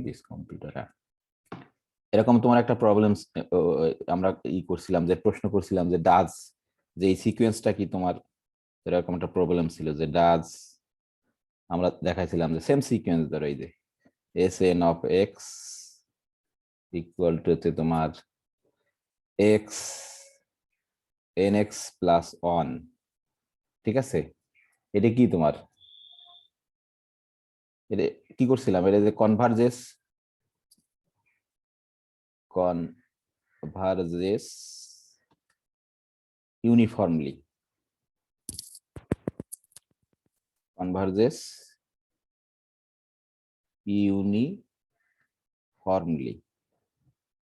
This computer. এরকম তোমার একটা প্রবলেম আমরা করছিলাম, যে প্রশ্ন করছিলাম যে ডাজ, যে এই সিকোয়েন্সটা কি তোমার, এরকম একটা প্রবলেম ছিল যে ডাজ, আমরা দেখাইছিলাম যে সেম সিকোয়েন্স ধরো, এই যে S N of x equal to হচ্ছে তোমার x N x plus one, ঠিক আছে? এটা কি তোমার, এটা কি করছিলাম, এটা যে কনভারজেস ইউনিফর্মলি, কনভারজেস ইউনিফর্মলি,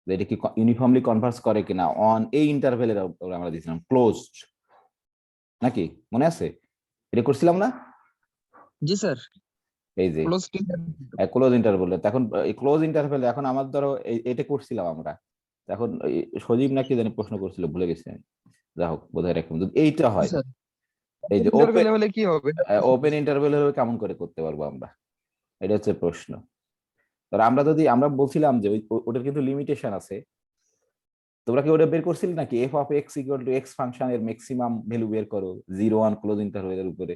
এটা কি ইউনিফর্মলি কনভার্স করে কিনা অন এই ইন্টারভেলের আমরা দিয়েছিলাম ক্লোজড, নাকি মনে আছে? এটা করছিলাম না? জি স্যার। এই যে ক্লোজ ইন্টারভেল, তখন এই ক্লোজ ইন্টারভেল, এখন আমার ধরো এটা করছিলাম আমরা, এখন সজীব নাকি জানি প্রশ্ন করছিল, ভুলে গেছি আমি, যা হোক বোধহয় এরকম যদি এইটা হয়, এই যে ওপেন হলে কি হবে? ওপেন ইন্টারভেল হলে কেমন করে করতে পারবো আমরা, এটা হচ্ছে প্রশ্ন। আমরা বলছিলাম যে ওটার কিন্তু লিমিটেশন আছে, তোমরা কি ওটা বের করছিলে নাকি, F of x equal to x ফাংশনের ম্যাক্সিমাম ভ্যালু বের করো 0 1 ক্লোজ ইন্টারভেলের উপরে,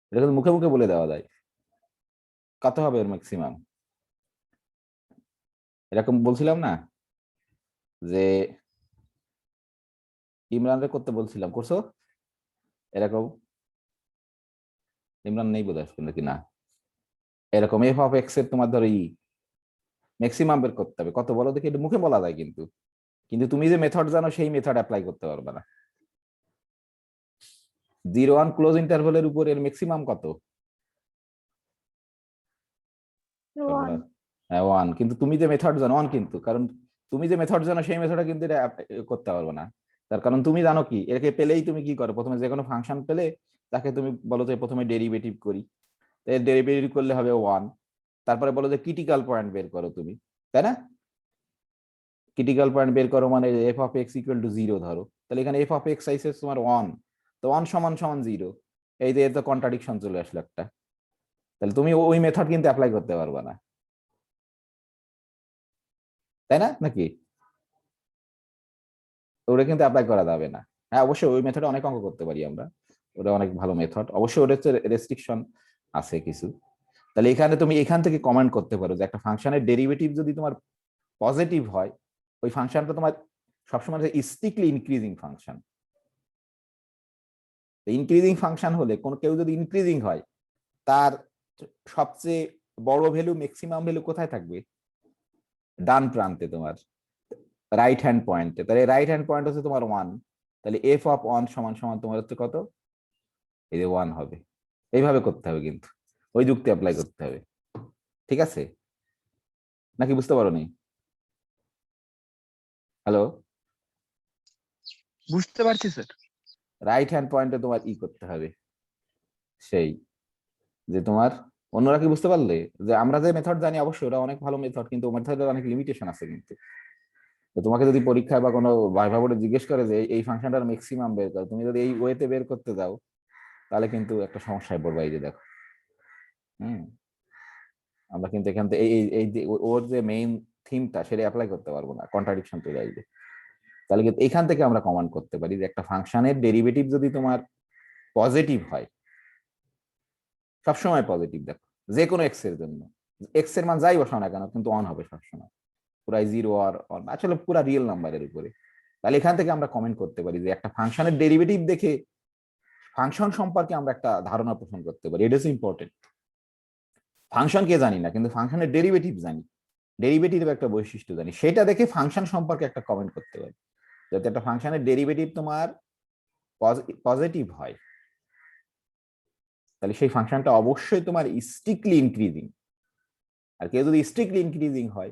এটা কিন্তু মুখে মুখে বলে দেওয়া যায়, কত হবে এর ম্যাক্সিমাম, এরকম বলছিলাম না? যে ইমরানরে করতে বলছিলাম, করছো এরকম? ইমরান নেই বোধ হয় নাকি, না? এরকম এফ অফ এক্স এর তোমার ধরো ম্যাক্সিমাম বের করতে হবে, কত বলো দেখি, এটা মুখে বলা যায় কিন্তু, কিন্তু তুমি যে মেথড জানো সেই মেথড অ্যাপ্লাই করতে পারবে না। 0 1 ক্লোজ ইন্টারভেলের উপর এর ম্যাক্সিমাম কত? 1 হ্যাঁ 1, কিন্তু তুমি যে মেথড জানো 1, কিন্তু কারণ তুমি যে মেথড জানো সেই মেথডে কিন্তু এটা করতে পারবে না, তার কারণ তুমি জানো কি, এটাকে পেলেই তুমি কি করো, প্রথমে যে কোনো ফাংশন পেলে তাকে তুমি বলো যে প্রথমে ডেরিভেটিভ করি, এর ডেরিভেটিভ করলে হবে 1, তারপরে বলো যে ক্রিটিক্যাল পয়েন্ট বের করো তুমি, তাই না? ক্রিটিক্যাল পয়েন্ট বের করো মানে F of x equal to 0 ধরো, তাহলে এখানে এফ অফ এক্স আইসে তোমার 1, তো 1 সমান সমান 0, এই যে এর তো কন্ট্রাডিকশন চলে আসলো একটা, তাহলে তুমি ওই মেথড কিন্তু অ্যাপ্লাই করতে পারবে না, তাই না নাকি? ওটা কিন্তু অ্যাপ্লাই করা যাবে না। হ্যাঁ অবশ্যই ওই মেথডে অনেক অঙ্ক করতে পারি আমরা, ওটা অনেক ভালো মেথড, অবশ্যই ওটা হচ্ছে রেস্ট্রিকশন আছে কিছু। তাহলে এখানে তুমি এখান থেকে কমেন্ট করতে পারো যে একটা ফাংশনের ডেরিভেটিভ যদি তোমার পজিটিভ হয়, ওই ফাংশনটা তোমার সবসময় strictly increasing function. Increasing function হলে কোন কেউ যদি ইনক্রিজিং হয়, তার সবচেয়ে বড় ভ্যালু ম্যাক্সিমাম ভ্যালু কোথায় থাকবে? ডান প্রান্তে তোমার রাইট হ্যান্ড পয়েন্টে, তাহলে রাইট হ্যান্ড পয়েন্ট হচ্ছে তোমার 1, তাহলে এফ অফ 1 সমান সমান তোমার হচ্ছে কত, এই যে 1 হবে। এইভাবে করতে হবে কিন্তু, ওই যুক্তি অ্যাপ্লাই করতে হবে, ঠিক আছে নাকি? বুঝতে পারো নি? হ্যালো, বুঝতে পারছি স্যার। রাইট হ্যান্ড পয়েন্টে তোমার করতে হবে, সেই যে তোমার, অন্যরা কি বুঝতে পারলে যে আমরা যে মেথড জানি অবশ্যই ওটা অনেক ভালো মেথড, কিন্তু মেথডের অনেক লিমিটেশন আছে কিন্তু। তো তোমাকে যদি পরীক্ষায় বা কোনো ভাইভা বোর্ডে জিজ্ঞেস করে যে এই ফাংশনটার ম্যাক্সিমাম বের করো, তুমি যদি এই ওয়েতে বের করতে যাও তাহলে কিন্তু একটা সমস্যায় পড়বে, এই যে দেখো। হুম, আমরা কিন্তু এখান থেকে এই ওর যে মেইন থিমটা সেটা অ্যাপ্লাই করতে পারবো না, কন্ট্রাডিকশন চলে আসবে। তাহলে কিন্তু এখান থেকে আমরা কমান্ড করতে পারি যে একটা ফাংশনের ডেরিভেটিভ যদি তোমার পজিটিভ হয়, সবসময় পজিটিভ, দেখো যে কোনো এক্স এর জন্য, এক্স এর মান যাই বসাও না কেন কিন্তু 1 হবে সবসময়, পুরা 0 আর আসলে পুরা রিয়েল নাম্বারের উপরে। তাহলে এখান থেকে আমরা কমেন্ট করতে পারি যে একটা ফাংশনের ডেরিভেটিভ দেখে ফাংশন সম্পর্কে আমরা একটা ধারণা পোষণ করতে পারি, এটা হচ্ছে ইম্পর্টেন্ট। ফাংশন কে জানি না, কিন্তু ফাংশনের ডেরিভেটিভ জানি, ডেরিভেটিভ একটা বৈশিষ্ট্য জানি, সেটা দেখে ফাংশন সম্পর্কে একটা কমেন্ট করতে পারি। যাতে একটা ফাংশনের ডেরিভেটিভ তোমার পজিটিভ হয়, তাহলে সেই ফাংশনটা অবশ্যই তোমার স্ট্রিক্টলি ইনক্রিজিং, আর কেউ যদি স্ট্রিক্টলি ইনক্রিজিং হয়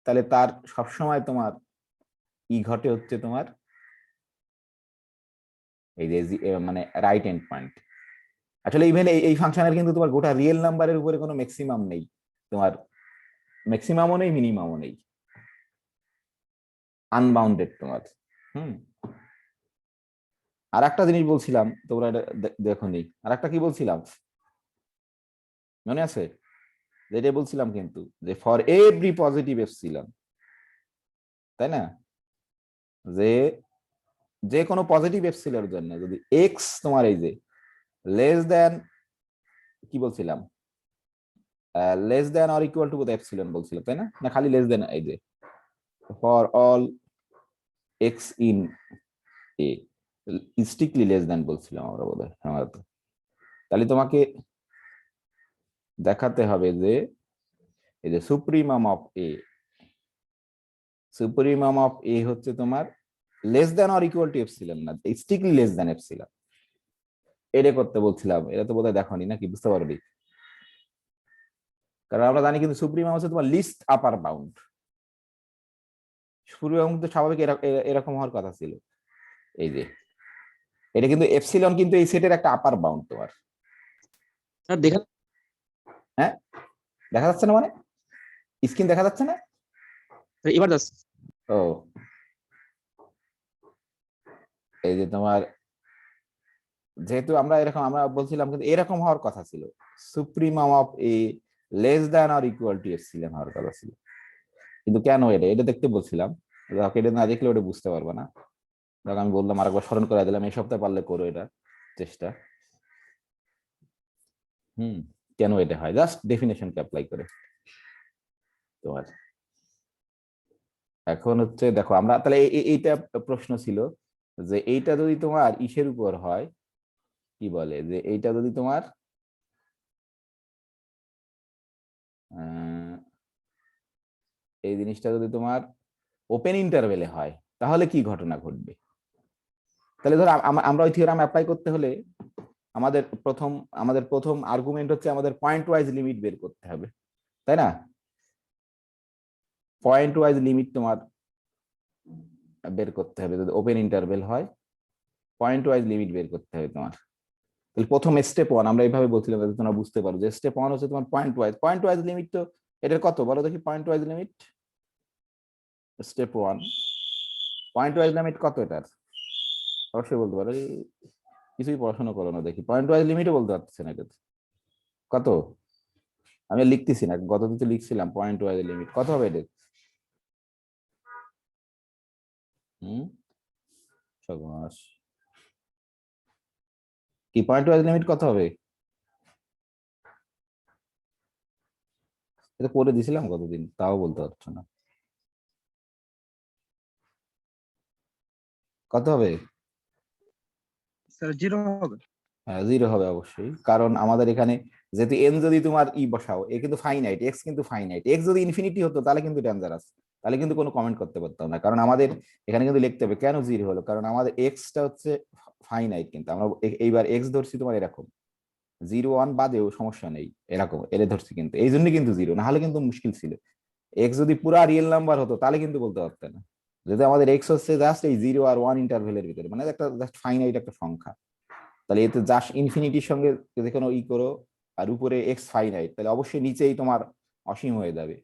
তাহলে তার সবসময় তোমার ঘটে হচ্ছে তোমার এই যে মানে রাইট এন্ড পয়েন্ট। আসলে ইভেন এই ফাংশনের কিন্তু তোমার গোটা রিয়েল নাম্বারের উপরে কোনো ম্যাক্সিমাম নেই, তোমার ম্যাক্সিমামও নেই মিনিমামও নেই, আনবাউন্ডেড তোমার। হুম, আর একটা জিনিস বলছিলাম তোমরা দেখো নি, আর একটা কি বলছিলাম মনে আছে? যেটা বলছিলাম কিন্তু যে ফর এভরি পজিটিভ এপসিলন, তাই না, যে যে কোনো পজিটিভ এপসিলনের জন্য যদি এক্স তোমার এই যে লেস দেন কি বলছিলাম, less than or equal two বোধ এপসিলন বলছিলাম, তাই না, না খালি লেস দেন, এই যে for all x in a strictly less দেন বলছিলাম আমরা বোধহয় আমার তো। তাহলে তোমাকে দেখাতে হবে যে এই যে supremum of A, supremum of A হচ্ছে তোমার less than or equal to epsilon না, স্ট্রিক্টলি লেস দেন এপসিলন। এটা করতে বলছিলাম, এটা তো বোধহয় দেখোনি নাকি, বুঝতে পারবি, কারণ আমরা জানি কিন্তু সুপ্রিমাম হচ্ছে তোমার লিস্ট আপার বাউন্ড। সুপ্রিমাম কিন্তু স্বাভাবিক এরকম হওয়ার কথা ছিল, এই যে এটা কিন্তু এপসিলন কিন্তু এই সেটের একটা আপার বাউন্ড তোমার। স্যার দেখা হ্যাঁ দেখা যাচ্ছে না, মানে স্ক্রিন দেখা যাচ্ছে না? এবার যাচ্ছে। ও এই যে তোমার যেহেতু আমরা এরকম আমরা বলছিলাম কিন্তু এরকম হওয়ার কথা ছিল, supremum of A less than or equal to epsilon হওয়ার কথা ছিল, কিন্তু কেন এটা এটা দেখতে বলছিলাম, এটা না দেখলে ওটা বুঝতে পারবে না। দেখো আমি বললাম আরেকবার স্মরণ করে দিলাম, এই সপ্তাহে পারলে করো এটা চেষ্টা। কেন এটা হয়, জাস্ট ডেফিনেশনকে অ্যাপ্লাই করে তোমার। এখন হচ্ছে দেখো আমরা তাহলে এইটা প্রশ্ন ছিল যে এইটা যদি তোমার ইসের উপর হয়, কি বলে যে এইটা যদি তোমার এই জিনিসটা যদি তোমার ওপেন ইন্টারভেলে হয় তাহলে কি ঘটনা ঘটবে। তাহলে ধরো আমরা ওই থিওরাম অ্যাপ্লাই করতে হলে আমাদের প্রথম আর্গুমেন্ট হচ্ছে আমাদের পয়েন্ট ওয়াইজ লিমিট বের করতে হবে, তাই না? পয়েন্ট ওয়াইজ লিমিট তোমার বের করতে হবে যদি ওপেন ইন্টারভেল হয়, পয়েন্ট ওয়াইজ লিমিট বের করতে হবে তোমার। তাহলে প্রথম স্টেপ ওয়ান আমরা এইভাবে বলছিলাম যাতে তোমরা বুঝতে পারো যে স্টেপ ওয়ান হচ্ছে তোমার পয়েন্ট ওয়াইজ লিমিট। তো এটার কত বলো দেখি, point wise limit step one, point wise limit কত এটার অবশ্যই বলতে পারো, কিছুই পড়াশোনা করো না দেখি, পয়েন্ট ওয়াইজ লিমিটও বলতে পারতেছে না এটা কত। আমি লিখতেছি না, গত দিতে লিখছিলাম পয়েন্ট ওয়াইজ লিমিট কত হবে এটা। সর্বনাশ, কি পয়েন্ট ওয়াইজ লিমিট কত হবে, এটা পড়ে দিছিলাম কতদিন তাও বলতে পারছো না, কত হবে? স্যার 0 হবে। হ্যাঁ 0 হবে অবশ্যই, কারণ আমাদের এখানে যেহেতু এন যদি তোমার বসাও, এ কিন্তু ফাইনাইট, এক্স কিন্তু ফাইনাইট, এক্স যদি ইনফিনিটি হতো তাহলে কিন্তু ডেঞ্জারাস, তাহলে কিন্তু কোনো কমেন্ট করতে পারতাম না, কারণ আমাদের এখানে কিন্তু লিখতে হবে কেন 0 হলো, কারণ আমাদের এক্সটা হচ্ছে ফাইনাইট, কিন্তু আমরা এইবার এক্স ধরছি তোমার এরকম 0 1 বাদেও সমস্যা নেই, এরকম এর ধরছি, কিন্তু এই জন্য কিন্তু 0, না হলে কিন্তু মুশকিল ছিল। এক্স যদি পুরা রিয়েল নাম্বার হতো তাহলে কিন্তু বলতে পারতে না, যদি আমাদের এক্স হচ্ছে জাস্ট এই 0 আর 1 ইন্টারভেলের ভিতরে, মানে একটা জাস্ট ফাইনাইট একটা সংখ্যা, তাহলে এতে জাস্ট ইনফিনিটির সঙ্গে যদি কোনো করো আর উপরে এক্স ফাইনাইট, তাহলে অবশ্যই নিচেই তোমার অসীম হয়ে যাবে,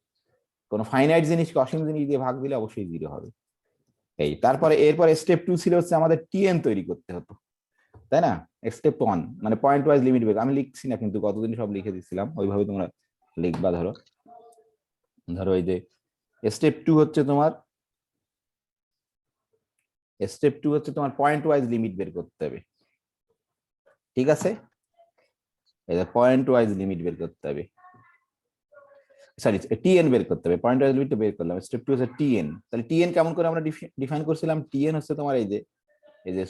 কোনো ফাইনাইট জিনিসকে অসীম জিনিস দিয়ে ভাগ দিলে অবশ্যই 0 হবে। এই তারপরে এরপরে স্টেপ 2 ছিল হচ্ছে আমাদের টিএন তৈরি করতে হতো, তাই না? স্টেপ 1 মানে পয়েন্ট ওয়াইজ লিমিট বের, আমি লিখছি না কিন্তু গতদিন সব লিখে দিচ্ছিলাম, ওইভাবে তোমরা লিখবা। ধরো ধরো এই যে স্টেপ 2 হচ্ছে তোমার পয়েন্ট ওয়াইজ লিমিট বের করতে হবে, ঠিক আছে? এই যে পয়েন্ট ওয়াইজ লিমিট বের করতে হবে, সরি টিএন বের করতে হবে, পয়েন্ট ওয়াইজ লিমিট বের করলাম, স্টেপ 2 হচ্ছে টিএন। তাহলে টিএন কেমন করে আমরা ডিফাইন করছিলাম, টিএন হচ্ছে তোমার এই যে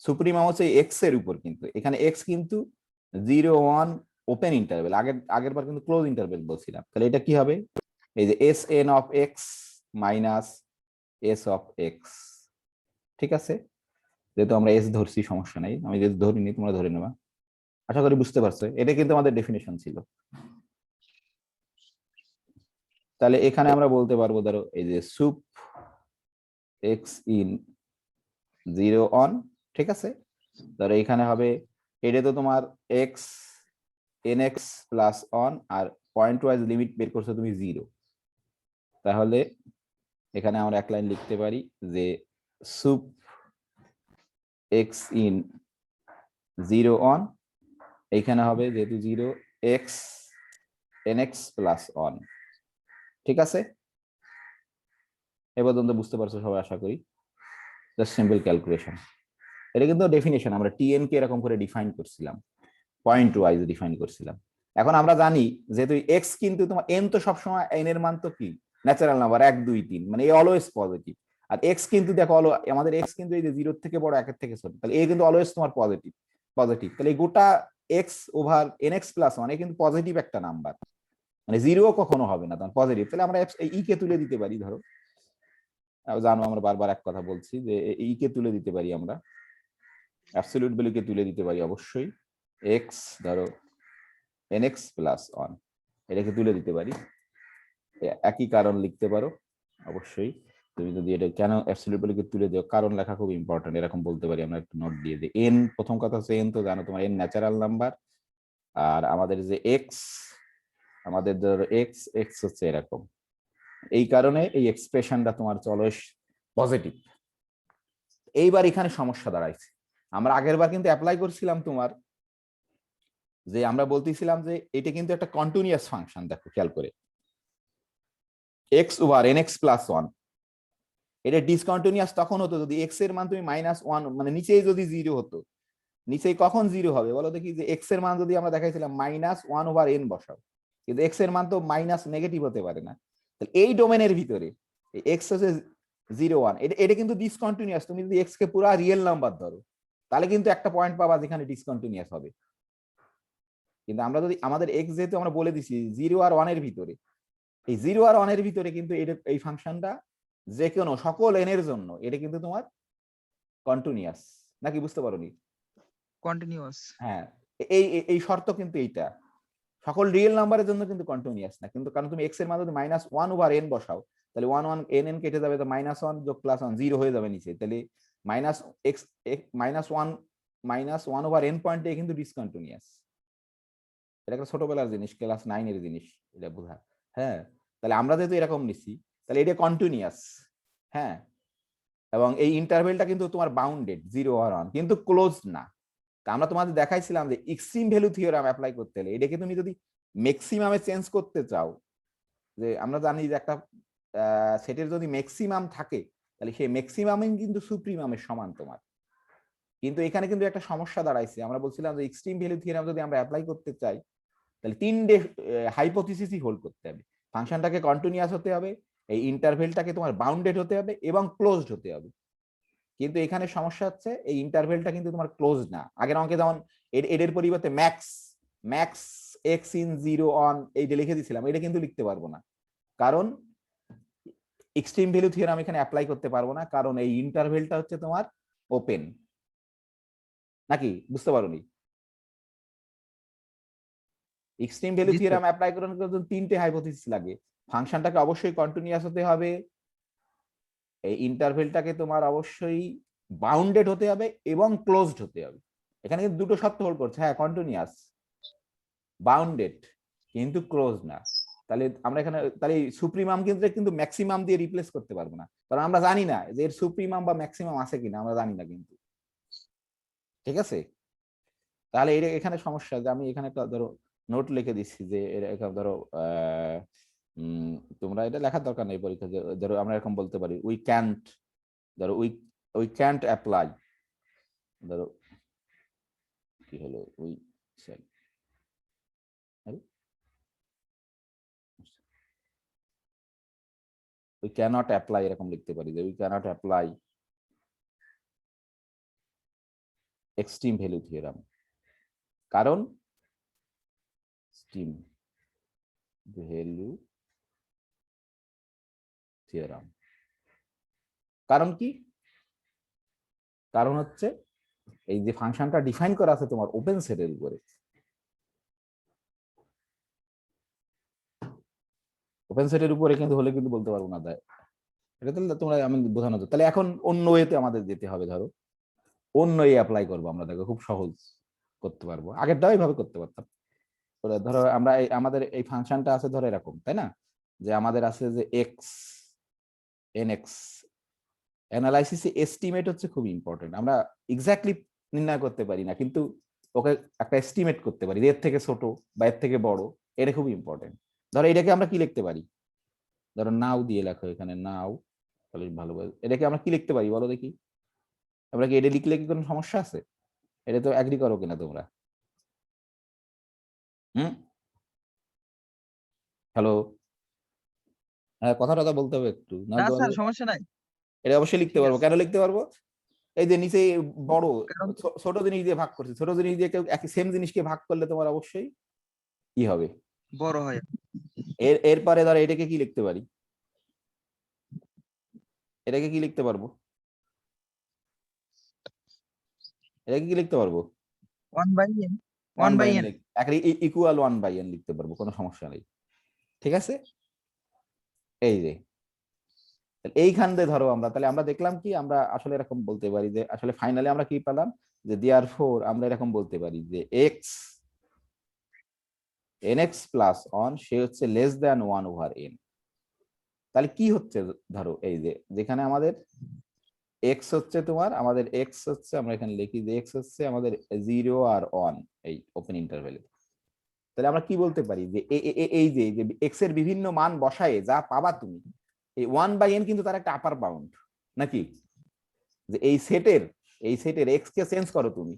সুপ্রিমাম হচ্ছে এক্স এর উপর, কিন্তু এখানে এক্স কিন্তু 0 1 ওপেন ইন্টারভেল, আগের বার কিন্তু ক্লোজ ইন্টারভেল বলছিলাম, তাহলে এটা কি হবে, এই যে S N of x minus S of x, ঠিক আছে? যেহেতু আমরা এস ধরছি সমস্যা নাই, আমি যেহেতু ধরিনি তোমরা ধরে নেবা, আশা করি বুঝতে পারছো, এটা কিন্তু আমাদের ডেফিনেশন ছিল। তাহলে এখানে আমরা বলতে পারবো ধরো এই যে সুপ এক্স ইন 0 1, ঠিক আছে? ধরো এখানে হবে এটা তো তোমার এক্স এন এক্স প্লাস 1 আর পয়েন্ট ওয়াইজ লিমিট বের করছো তুমি 0, তাহলে এখানে আমরা এক লাইন লিখতে পারি যে সুপ এক্স ইন 0 1, এইখানে হবে যেহেতু 0 এক্স nx প্লাস 1। ঠিক আছে, এ পর্যন্ত বুঝতে পারছো সবাই আশা করি। Just simple calculation. এটা কিন্তু ডেফিনেশন, আমরা টিএন কে এরকম করে ডিফাইন করছিলাম, পয়েন্ট ওয়াইজ ডিফাইন করছিলাম। এখন আমরা জানি যেহেতু এক্স কিন্তু তোমার এন তো সবসময় এন এর মান তো কি ন্যাচারাল নাম্বার 1 2 3, মানে এ অলওয়েজ পজিটিভ। আর এক্স কিন্তু দেখো আমাদের এক্স কিন্তু এই যে 0 থেকে বড় 1 এর থেকে ছোট, তাহলে এ কিন্তু অলওয়েজ তোমার পজিটিভ পজিটিভ। তাহলে এই গোটা x over N x plus 1 এ কিন্তু পজিটিভ একটা নাম্বার, মানে 0 কখনো হবে না তখন পজিটিভ। তাহলে আমরা ই কে তুলে দিতে পারি, ধরো জানো আমরা বারবার এক কথা বলছি যে ই কে তুলে দিতে পারি, আমরা অ্যাবসলিউট ভ্যালুকে তুলে দিতে পারি অবশ্যই। এক্স ধরো nx প্লাস 1 এটাকে তুলে দিতে পারি, একই কারণ লিখতে পারো অবশ্যই। তুমি যদি এটা কেন অ্যাবসলিউট ভ্যালুকে তুলে দাও, কারণ লেখা খুব ইম্পর্টেন্ট, এরকম বলতে পারি আমরা একটু নোট দিয়ে দিই। এন, প্রথম কথা হচ্ছে এন তো জানো তোমার এন ন্যাচারাল নাম্বার, আর আমাদের যে এক্স, আমাদের ধরো এক্স এক্স হচ্ছে এরকম, এই কারণে এই এক্সপ্রেশনটা তোমার চলো পজিটিভ। এইবার এখানে সমস্যা দাঁড়াইছে, আমরা আগের বার কিন্তু অ্যাপ্লাই করছিলাম তোমার যে আমরা বলতেছিলাম যে এটা কিন্তু একটা কন্টিনিউয়াস ফাংশন। দেখো খেয়াল করে, x over N x plus 1 এটা ডিসকন্টিনিউয়াস তখন হতো যদি এক্স এর মান তুমি -1 মানে নিচেই যদি 0 হতো। নিচেই কখন 0 হবে বলো দেখি, যে এক্স এর মান যদি আমরা দেখাইছিলাম -1 ওভার এন বসাও, কিন্তু এক্স এর মান তো মাইনাস নেগেটিভ হতে পারে না। তাহলে এই ডোমেনের ভিতরে এক্স হচ্ছে 0 1, এটা কিন্তু ডিসকন্টিনিউয়াস। তুমি যদি এক্স কে পুরা রিয়েল নাম্বার ধরো তাহলে কিন্তু একটা পয়েন্ট পাবা যেখানে ডিসকন্টিনিউয়াস হবে। কিন্তু আমরা যদি আমাদের এক্স যেহেতু আমরা বলে দিছি 0 আর 1 এর ভিতরে, এই 0 আর 1 এর ভিতরে কিন্তু এই ফাংশনটা যে কোনো সকল এন এর জন্য এটা কিন্তু তোমার কন্টিনিউয়াস, নাকি বুঝতে পারোনি? কন্টিনিউয়াস। হ্যাঁ, এই এই শর্ত কিন্তু এইটা সকল রিয়েল নাম্বারের জন্য কিন্তু কন্টিনিউয়াস না, কিন্তু কারণ তুমি এক্স এর মান যদি -1 ওভার এন বসাও তাহলে 1 1 এন এন কেটে যাবে, তো -1 যোগ +1 0 হয়ে যাবে নিচে, তাহলে -1 ওভার এন পয়েন্টে কিন্তু ডিসকন্টিনিউয়াস। এটা একটা ছোটবেলার জিনিস, ক্লাস 9 এর জিনিস, এটা বোঝা। হ্যাঁ, তাহলে আমরা যেহেতু এরকম নিচ্ছি তাহলে এটা কন্টিনিউয়াস। হ্যাঁ, এবং এই ইন্টারভেলটা কিন্তু তোমার বাউন্ডেড 0 আর 1, কিন্তু ক্লোজ না। তা আমরা তোমাদের দেখাইছিলাম যে এক্সট্রিম ভ্যালু থিওরাম অ্যাপ্লাই করতে হলে এটাকে তুমি যদি ম্যাক্সিমামে চেঞ্জ করতে চাও, যে আমরা জানি যে একটা সেটের যদি ম্যাক্সিমাম থাকে তাহলে সেই ম্যাক্সিমামে কিন্তু সুপ্রিমামের সমান তোমার। কিন্তু এখানে কিন্তু একটা সমস্যা দাঁড়াইছে, আমরা বলছিলাম যে এক্সট্রিম ভ্যালু থিওরাম যদি আমরা অ্যাপ্লাই করতে চাই তাহলে 3টে হাইপোথিসিসই হোল্ড করতে হবে। ফাংশনটাকে কন্টিনিউয়াস হতে হবে, এই ইন্টারভেলটাকে তোমার বাউন্ডেড হতে হবে এবং ক্লোজড হতে হবে। কিন্তু এখানে সমস্যা হচ্ছে এই ইন্টারভেলটা কিন্তু তোমার ক্লোজ না। আগের অঙ্কে যেমন এর পরিবর্তে max max x in 0 on এইটা লিখে দিয়েছিলাম, এটা কিন্তু লিখতে পারবো না, কারণ এক্সট্রিম ভ্যালু থিওরাম এখানে অ্যাপ্লাই করতে পারবো না, কারণ এই ইন্টারভেলটা হচ্ছে তোমার ওপেন। নাকি বুঝতে পারোনি? এক্সট্রিম ভ্যালু জি স্যার। থিওরাম অ্যাপ্লাই করার জন্য 3টে হাইপোথিসিস লাগে। ফাংশনটাকে অবশ্যই কন্টিনিউয়াস হতে হবে, এই ইন্টারভেলটাকে তোমার অবশ্যই বাউন্ডেড হতে হবে এবং ক্লোজড হতে হবে। এখানে কিন্তু দুটো শর্ত হোল্ড করছে, হ্যাঁ কন্টিনিউয়াস বাউন্ডেড কিন্তু ক্লোজ না। তাহলে আমরা এখানে তাহলে সুপ্রিমাম কিন্তু ম্যাক্সিমাম দিয়ে রিপ্লেস করতে পারবো না, কারণ আমরা জানি না যে এর সুপ্রিমাম বা ম্যাক্সিমাম আছে কিনা, আমরা জানি না কিন্তু। ঠিক আছে, তাহলে এটা এখানে সমস্যা যে আমি এখানে একটা ধরো নোট লিখে দিচ্ছি যে এরকম ধরো তোমরা এটা লেখার দরকার নেই পরীক্ষা, ধরো আমরা এরকম বলতে পারি উই ক্যান্ট, ধরো উই ক্যান্ট অ্যাপ্লাই, ধরো কি হলো উই উই ক্যানট অ্যাপ্লাই, এরকম লিখতে পারি যে we cannot apply extreme value theorem, কারণ এক্সট্রিম ভ্যালু থিওরাম কারণ কি, কারণ হচ্ছে এই যে ফাংশনটা ডিফাইন করা আছে তোমার ওপেন সেটের উপরে, ওপেন সেটের উপরে কিন্তু হলে কিন্তু বলতে পারবো না দেয়, এটা তাহলে তোমরা আমি বোঝানো যায়। তাহলে এখন অন্য ওয়েতে আমাদের যেতে হবে, ধরো অন্য ওয়ে অ্যাপ্লাই করবো আমরা, দেখো খুব সহজ করতে পারবো, আগেরটাও এইভাবে করতে পারতাম। ধরো আমরা আমাদের এই ফাংশনটা আছে ধরো এরকম, তাই না, যে আমাদের আছে যে এক্স এন এক্স, অ্যানালাইসিসে এস্টিমেট হচ্ছে খুব ইম্পর্টেন্ট। আমরা এক্স্যাক্টলি নির্ণয় করতে পারি না, কিন্তু ওকে একটা এস্টিমেট করতে পারি, এর থেকে ছোট বা এর থেকে বড় এটা খুব ইম্পর্টেন্ট। ধরো এটাকে আমরা কি লিখতে পারি, ধরো নাও দিয়ে লেখো এখানে নাও, তাহলে ভালো। এটাকে আমরা কি লিখতে পারি বলো দেখি, আমরা কি এটা লিখলে কি কোনো সমস্যা আছে? এটা তো এগ্রি করো কিনা তোমরা? হুম, হ্যালো, হ্যাঁ কথা টথা বলতে হবে একটু, না না তোমাদের স্যার সমস্যা নাই। এটা অবশ্যই লিখতে ঠিক পারবো। আছে। কেন লিখতে পারবো? এই যে নিচে বড় কারণ ছোট জিনিস দিয়ে ভাগ করছি, ছোট জিনিস দিয়ে কেউ একই সেম জিনিসকে ভাগ করলে তোমার অবশ্যই কি হবে। বড় হয়। এরপরে ধরো এটাকে কি লিখতে পারি, এটাকে কি লিখতে পারবো, এটাকে কি লিখতে পারবো? 1/n, one by 1/n। N equal 1/n লিখতে পারবো, কোনো সমস্যা নেই। ঠিক আছে, এই যে এইখান দিয়ে ধরো আমরা তাহলে আমরা দেখলাম কি, আমরা আসলে এরকম বলতে পারি যে আসলে ফাইনালি আমরা কি পেলাম, যে দেয়ারফর আমরা এরকম বলতে পারি যে এক্স nx প্লাস অন সে হচ্ছে লেস দ্যান 1/n। তাহলে কি হচ্ছে, ধরো এই যে যেখানে আমাদের এক্স হচ্ছে তোমার, আমাদের এক্স হচ্ছে, আমরা এখানে লিখি যে এক্স হচ্ছে আমাদের 0 আর 1 এই ওপেন ইন্টারভ্যালে। তাহলে আমরা কি বলতে পারি যে এই যে এক্স এর বিভিন্ন মান বসায়ে যা পাবা তুমি, এই 1/n কিন্তু তার একটা আপার বাউন্ড নাকি, যে এই সেটের এক্স কে চেঞ্জ করো তুমি,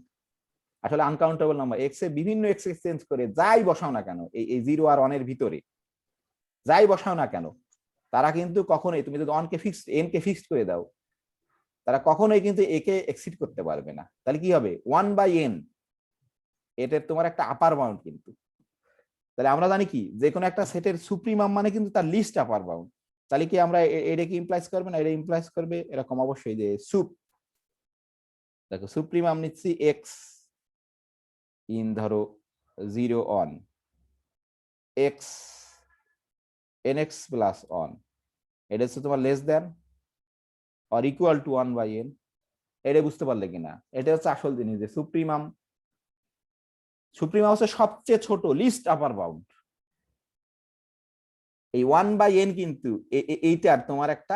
আসলে আনকাউন্টেবল নাম্বার এক্স এর বিভিন্ন এক্স কে চেঞ্জ করে যাই বসাও না কেন এই 0 আর 1 এর ভিতরে যাই বসাও না কেন, তারা কিন্তু কখনোই, তুমি যদি অনকে ফিক্সড এন কে ফিক্সড করে দাও, তারা কখনোই কিন্তু একে এক্সিড করতে পারবে না। তাহলে কি হবে 1/n, এটার তোমার একটা আপার বাউন্ড কিন্তু। তাহলে আমরা জানি কি যে কোনো একটা সেটের সুপ্রিমাম মানে কিন্তু তার লিস্ট আপার বাউন্ড। তাহলে কি আমরা এটা কি ইমপ্লাইজ করবে না, এটা ইমপ্লাইজ করবে এরকম অবশ্যই যে দেখো সুপ্রিমাম নিচ্ছি এক্স ইন ধরো 0 on x nx plus on, এটা হচ্ছে তোমার less than or equal to 1/n। এটা বুঝতে পারলে কিনা, এটা হচ্ছে আসল জিনিস যে সুপ্রিমাম হচ্ছে সবচেয়ে ছোট লিস্ট আপার বাউন্ড। এই 1/n কিন্তু এইটার তোমার একটা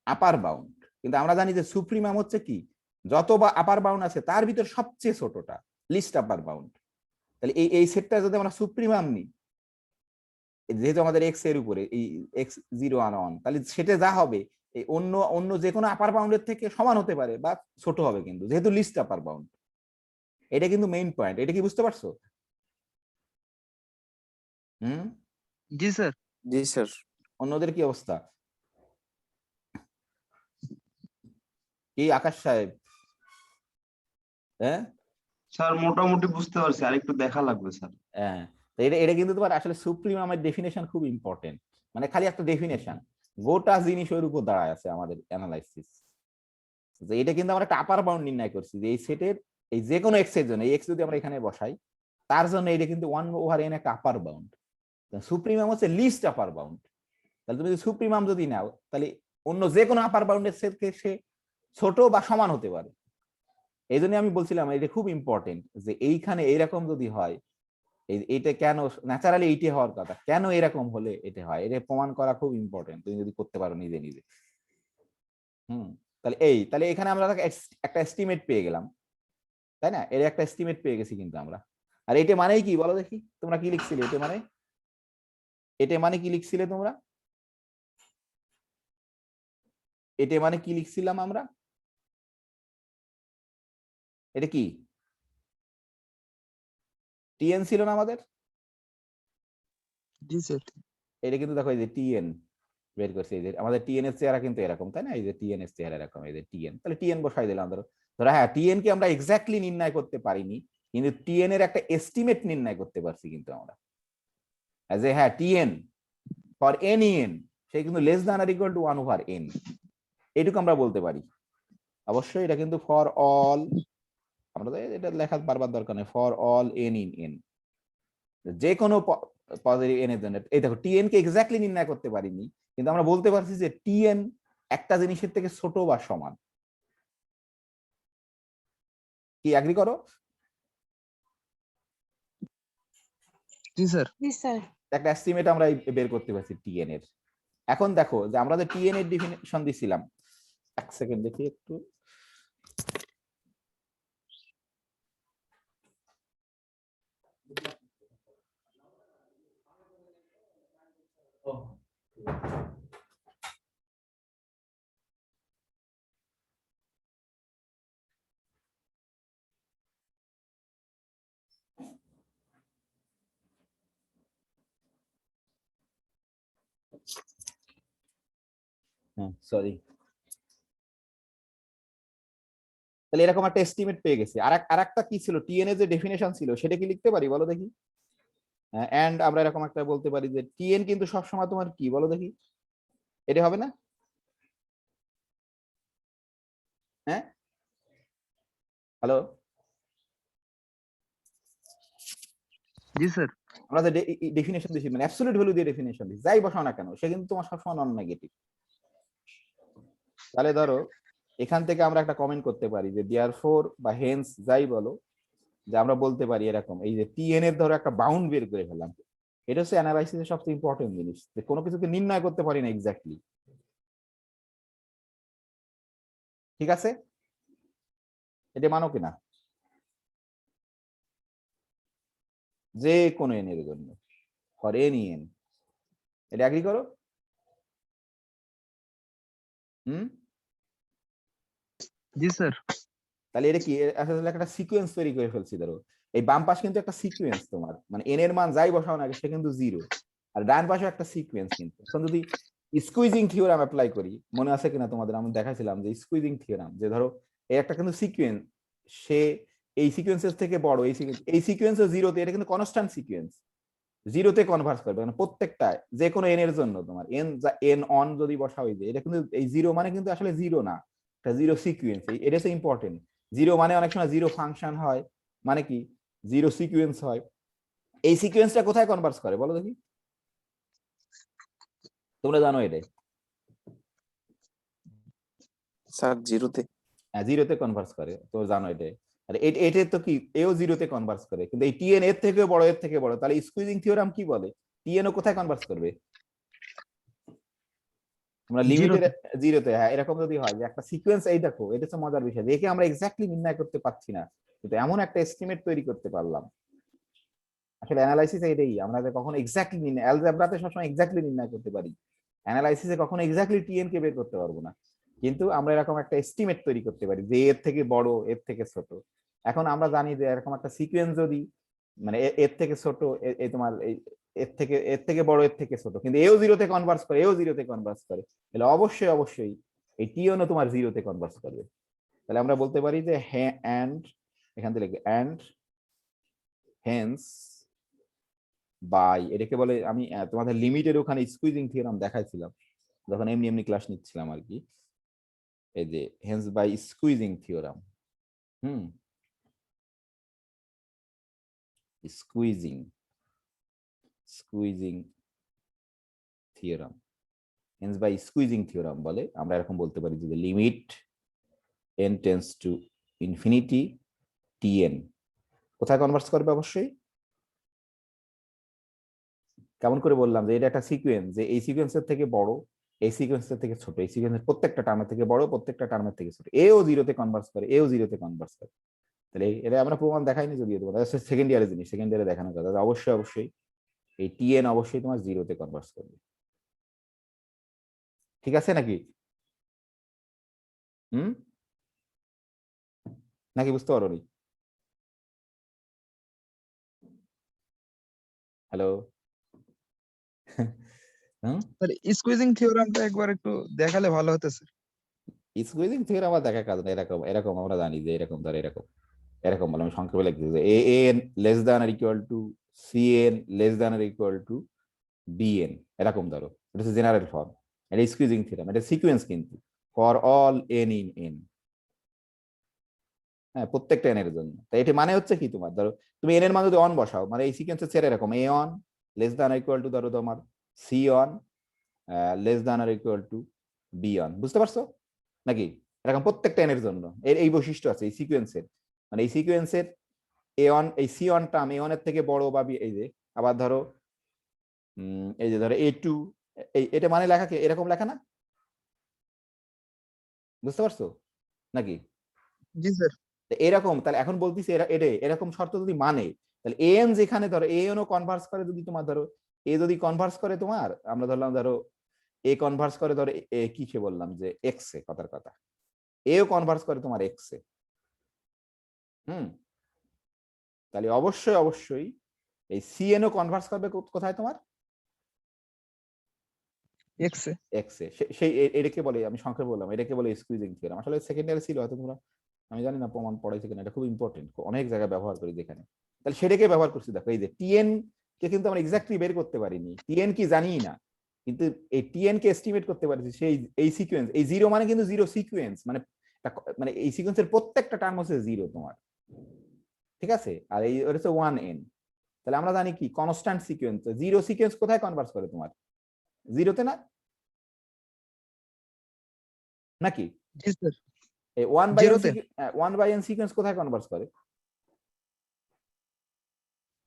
আপার বাউন্ড, কিন্তু আমরা জানি যে সুপ্রিমাম হচ্ছে কি, যত বা আপার বাউন্ড আছে তার ভিতর সবচেয়ে ছোটটা লিস্ট আপার বাউন্ড। তাহলে এই সেটটা যদি আমরা সুপ্রিমাম নিই, যেহেতু আমাদের এক্স এর উপরে এই এক্স 0 আর 1, তাহলে সেটা যা হবে এই অন্য অন্য যে কোনো আপার বাউন্ডের থেকে সমান হতে পারে বা ছোট হবে, কিন্তু যেহেতু লিস্ট আপার বাউন্ড। এটা কিন্তু মেইন পয়েন্ট, এটা কি বুঝতে পারছো? হুম, জি স্যার। জি স্যার। অন্যদের কি অবস্থা? কি আকাশ সাহেব? হ্যাঁ স্যার মোটামুটি বুঝতে পারছি, আর একটু দেখা লাগবে স্যার। হ্যাঁ, তো এটা কিন্তু তোমার আসলে সুপ্রিমামের ডেফিনেশন খুব ইম্পর্টেন্ট, মানে খালি একটা ডেফিনেশন গোটা জিনিসের উপর দাঁড়ায় আছে আমাদের অ্যানালাইসিস। এটা কিন্তু আমরা একটা আপার বাউন্ড নির্ণয় করছি যে এই সেটের এই যে কোনো এক্স এর জন্য, এই এক্স যদি আমরা এখানে বসাই তার জন্য এটা কিন্তু 1/n একটা আপার বাউন্ড, সুপ্রিমাম হচ্ছে লিস্ট আপার বাউন্ড। তাহলে তুমি যদি সুপ্রিমাম যদি নাও, তাহলে অন্য যে কোনো আপার বাউন্ডের সেটকে সে ছোট বা সমান হতে পারে। এই জন্য আমি বলছিলাম এটা খুব ইম্পর্টেন্ট যে এইখানে এইরকম যদি হয়, এইটা কেন ন্যাচারালি এইটা হওয়ার কথা, কেন এরকম হলে এটা হয়, এটা প্রমাণ করা খুব ইম্পর্টেন্ট তুমি যদি করতে পারো নিজে নিজে। তাহলে এখানে আমরা একটা এস্টিমেট পেয়ে গেলাম, তাই না? এর একটা এস্টিমেট পেয়ে গেছি কিন্তু আমরা। আর এটা মানেই কি বলো দেখি, তোমরা কি লিখছিলে এটা মানে কি লিখছিলে তোমরা, এটা মানে কি লিখছিলাম আমরা, এটা কি টিএন ছিল না আমাদের? জি স্যার। এটা কিন্তু দেখো এই যে টিএন বের করছে, এই যে আমাদের টিএন এর চেহারা কিন্তু এরকম, তাই না? এই যে টিএন এর চেহারা এরকম, এই যে টিএন, তাহলে টিএন বসাই দিলাম। ধরো ধরো হ্যাঁ টিএন কে আমরা এক্স্যাক্টলি নির্ণয় করতে পারিনি, কিন্তু টিএন এর একটা এস্টিমেট নির্ণয় করতে পারছি কিন্তু আমরা, যে হ্যাঁ T N for any N say কিন্তু less than or equal to 1/n, এটুকু আমরা বলতে পারি। অবশ্যই এটা কিন্তু ফর অল, আমরা এটা লেখার বারবার দরকার নেই, for all N in N, যে কোনো পজিটিভ এন এর জন্য। এই দেখো টিএন কে এক্স্যাক্টলি নির্ণয় করতে পারিনি, কিন্তু আমরা বলতে পারছি যে টিএন একটা জিনিসের থেকে ছোট বা সমান। কি এগ্রি করো? জি স্যার। জি স্যার। একটা এস্টিমেট আমরা বের করতে পারছি টিএন এর। এখন দেখো যে আমরা যে টিএন এর ডেফিনিশন দিছিলাম, এক সেকেন্ড দেখি একটু, সরি, তাহলে এরকম একটা এস্টিমেট পেয়ে গেছি। আর একটা কি ছিল, টিএন এর যে ডেফিনেশন ছিল সেটা কি লিখতে পারি বলো দেখি? এন্ড আমরা এরকম একটা বলতে পারি যে টিএন কিন্তু সবসময় তোমার কি বলো দেখি, এটা হবে না? হ্যাঁ, হ্যালো, জি স্যার। আমরা যে ডেফিনেশন দিছি মানে অ্যাবসলিউট ভ্যালু দিয়ে ডেফিনেশন দিছি, যাই বসাও না কেন সে কিন্তু তোমার সবসময় নন নেগেটিভ। তাহলে ধরো এখান থেকে আমরা একটা কমেন্ট করতে পারি যে দেয়ারফর বা হেন্স যাই বলো, যে আমরা বলতে পারি এরকম, এই যে টিএন এর ধরো একটা বাউন্ড বের করে ফেললাম। এটা হচ্ছে অ্যানালাইসিসের সবচেয়ে ইম্পর্টেন্ট জিনিস, যে কোনো কিছুকে নির্ণয় করতে পারি না এক্স্যাক্টলি। ঠিক আছে, এটা মানো কিনা? যে কোনো এন এর জন্য, ফর এনি এন, এটা এগ্রি করো? জি স্যার। তাহলে এটা কি আসলে একটা সিকোয়েন্স তৈরি করে ফেলছি। ধরো এই বাম পাশ কিন্তু একটা সিকোয়েন্স, তোমার মানে এন এর মান যাই বসাও না সে কিন্তু 0, আর ডান পাশে একটা সিকোয়েন্স। কিন্তু এখন যদি স্কুইজিং থিওরাম অ্যাপ্লাই করি, মনে আছে কিনা তোমাদের, আমি দেখাইছিলাম যে স্কুইজিং থিওরাম, যে ধরো এই একটা কিন্তু সিকোয়েন্স, সে এই সিকোয়েন্সের থেকে বড়, এই সিকোয়েন্স 0তে, এটা কিন্তু কনস্ট্যান্ট সিকোয়েন্স, 0তে কনভার্স করবে মানে প্রত্যেকটা যে কোনো এন এর জন্য। তোমার এন অন যদি বসাও, যে এটা কিন্তু এই 0 মানে কিন্তু আসলে 0 না, এটা 0 সিকোয়েন্স। এটা হচ্ছে ইম্পর্টেন্ট। 0 মানে অনেক সময় 0 ফাংশন হয়, মানে কি 0 সিকোয়েন্স হয়। এই সিকোয়েন্সটা কোথায় কনভার্স করে বলো দেখি? তোমরা জানো এটাই স্যার 0-তে। হ্যাঁ, 0তে কনভার্স করে, তো জানো এটাই। আর এটা তো কি, এও 0তে কনভার্স করে, কিন্তু এই টিএন এর থেকে বড়, এর থেকে বড়, তাহলে স্কুইজিং থিওরাম কি বলে, টিএন ও কোথায় কনভার্স করবে? আমরা লিমিটের 0তে। হ্যাঁ, এরকম যদি হয় যে একটা সিকোয়েন্স, এই দেখো এটা হচ্ছে মজার বিষয়, একে আমরা এক্স্যাক্টলি নির্ণয় করতে পারছি না, কিন্তু এমন একটা এস্টিমেট তৈরি করতে পারলাম। আসলে অ্যানালাইসিস এটাই, আমরা কখনো এক্স্যাক্টলি নির্ণয়, অ্যালজেব্রাতে সবসময় এক্স্যাক্টলি নির্ণয় করতে পারি, অ্যানালাইসিসে কখনো এক্স্যাক্টলি টিএন কে বের করতে পারবো না। কিন্তু আমরা এরকম একটা এস্টিমেট তৈরি করতে পারি যে এর থেকে বড়, এর থেকে ছোট। এখন আমরা জানি যে এরকম একটা সিকোয়েন্স যদি মানে এর থেকে ছোট, এই তোমার এর থেকে বড়, এর থেকে ছোট, কিন্তু এও 0তে কনভার্স করে, এও 0তে কনভার্স করে, তাহলে অবশ্যই অবশ্যই এই টিও তোমার 0তে কনভার্স করবে। তাহলে আমরা বলতে পারি যে হ্যাঁ এন্ড, এখান থেকে লিখবে এন্ড হেন্স বাই, এটাকে বলে, আমি তোমাদের লিমিটের ওখানে স্কুইজিং থিওরাম দেখাইছিলাম যখন এমনি এমনি ক্লাস নিচ্ছিলাম আর কি, এই যে hence by squeezing theorem. Squeezing squeezing theorem, hence by squeezing theorem বলে। আমরা এরকম বলতে পারি যে limit n tends to infinity tn কোথায় কনভার্স করবে? অবশ্যই কেমন করে বললাম যে এটা একটা সিকোয়েন্স, যে এই সিকোয়েন্সের থেকে বড়, এই সিকোয়েন্সের থেকে ছোট, এই সিকোয়েন্সের প্রত্যেকটা টার্মের থেকে বড়, প্রত্যেকটা টার্মের থেকে ছোট, এও 0তে কনভার্স করে, এও 0তে কনভার্স করে। তাহলে এটা আমরা প্রমাণ দেখাইনি যদিও, তোমার সেকেন্ড ইয়ারের জিনিস, সেকেন্ড ইয়ারে দেখানোর কথা। অবশ্যই অবশ্যই এই টিএন অবশ্যই তোমার 0তে কনভার্স করবে। ঠিক আছে নাকি? নাকি বুঝতে পারো নি? হ্যালো স্যার স্কুইজিং থিওরামটা একবার একটু দেখালে ভালো হতো স্যার। স্কুইজিং থিওরাম আমার দেখা কাজ না। এরকম এরকম আমরা জানি যে এরকম ধর এরকম এরকম বলে, আমি সংক্ষেপে লিখতে যে A N less than or equal to C N less than or equal to B N, এরকম ধরো। এটা হচ্ছে জেনারেল ফর্ম, এটা স্কুইজিং থিওরাম, এটা সিকোয়েন্স কিন্তু for all N in N, হ্যাঁ প্রত্যেকটা এন এর জন্য। তাই এটি মানে হচ্ছে কি, তোমার ধরো তুমি এন এর মান যদি অন বসাও, মানে এই সিকোয়েন্সের ছেড়ে এরকম a n less than or equal to ধরো তোমার c n less than or equal to b n, বুঝতে পারছো নাকি? এরকম প্রত্যেকটা এন এর জন্য এর এই বৈশিষ্ট্য আছে এই সিকোয়েন্সের, মানে এই সিকোয়েন্সের এ অন, এই C N term A N এর থেকে বড় বা এই যে আবার ধরো এই যে ধরো এ টু, এটা মানে লেখা কি এরকম লেখা না? বুঝতে পারছো নাকি? জি স্যার। এরকম, তাহলে এখন বলতেছি এরকম শর্ত যদি মানে, তাহলে এন যেখানে ধরো এন ও কনভার্স করে, যদি তোমার ধরো এ যদি কনভার্স করে তোমার, আমরা ধরলাম ধরো এ কনভার্স করে ধরো এ কিসে বললাম যে এক্স এ, কথার কথা এও কনভার্স করে তোমার এক্স এ। তাহলে অবশ্যই অবশ্যই এই সিএন ও কনভার্স করবে কোথায় তোমার এক্স এ। এক্স এ। সেই এটাকে বলে, আমি সংক্ষেপে বললাম, এটাকে বলে স্কুইজিং থিওরাম। আসলে সেকেন্ডারি ছিল হয়তো তোমরা, আমি জানি না প্রমাণ পড়াইছে কিনা, এটা খুব ইম্পর্টেন্ট, অনেক জায়গায় ব্যবহার করি যেখানে। তাহলে সেটাকে ব্যবহার করছি। দেখো এই যে টিএন কে কিন্তু আমরা এক্স্যাক্টলি বের করতে পারিনি, টিএন কি জানি না, কিন্তু এই টিএন কে এস্টিমেট করতে পারছি সেই এই সিকোয়েন্স, এই জিরো মানে কিন্তু জিরো সিকোয়েন্স, মানে মানে এই সিকোয়েন্সের প্রত্যেকটা টার্ম হচ্ছে জিরো তোমার, ঠিক আছে? আর এই হচ্ছে 1n। তাহলে আমরা জানি কি কনস্ট্যান্ট সিকোয়েন্স, জিরো সিকোয়েন্স কোথায় কনভার্স করে তোমার জিরোতে না, নাকি জি স্যার। এই 1/n সিকোয়েন্স কোথায় কনভার্স করে?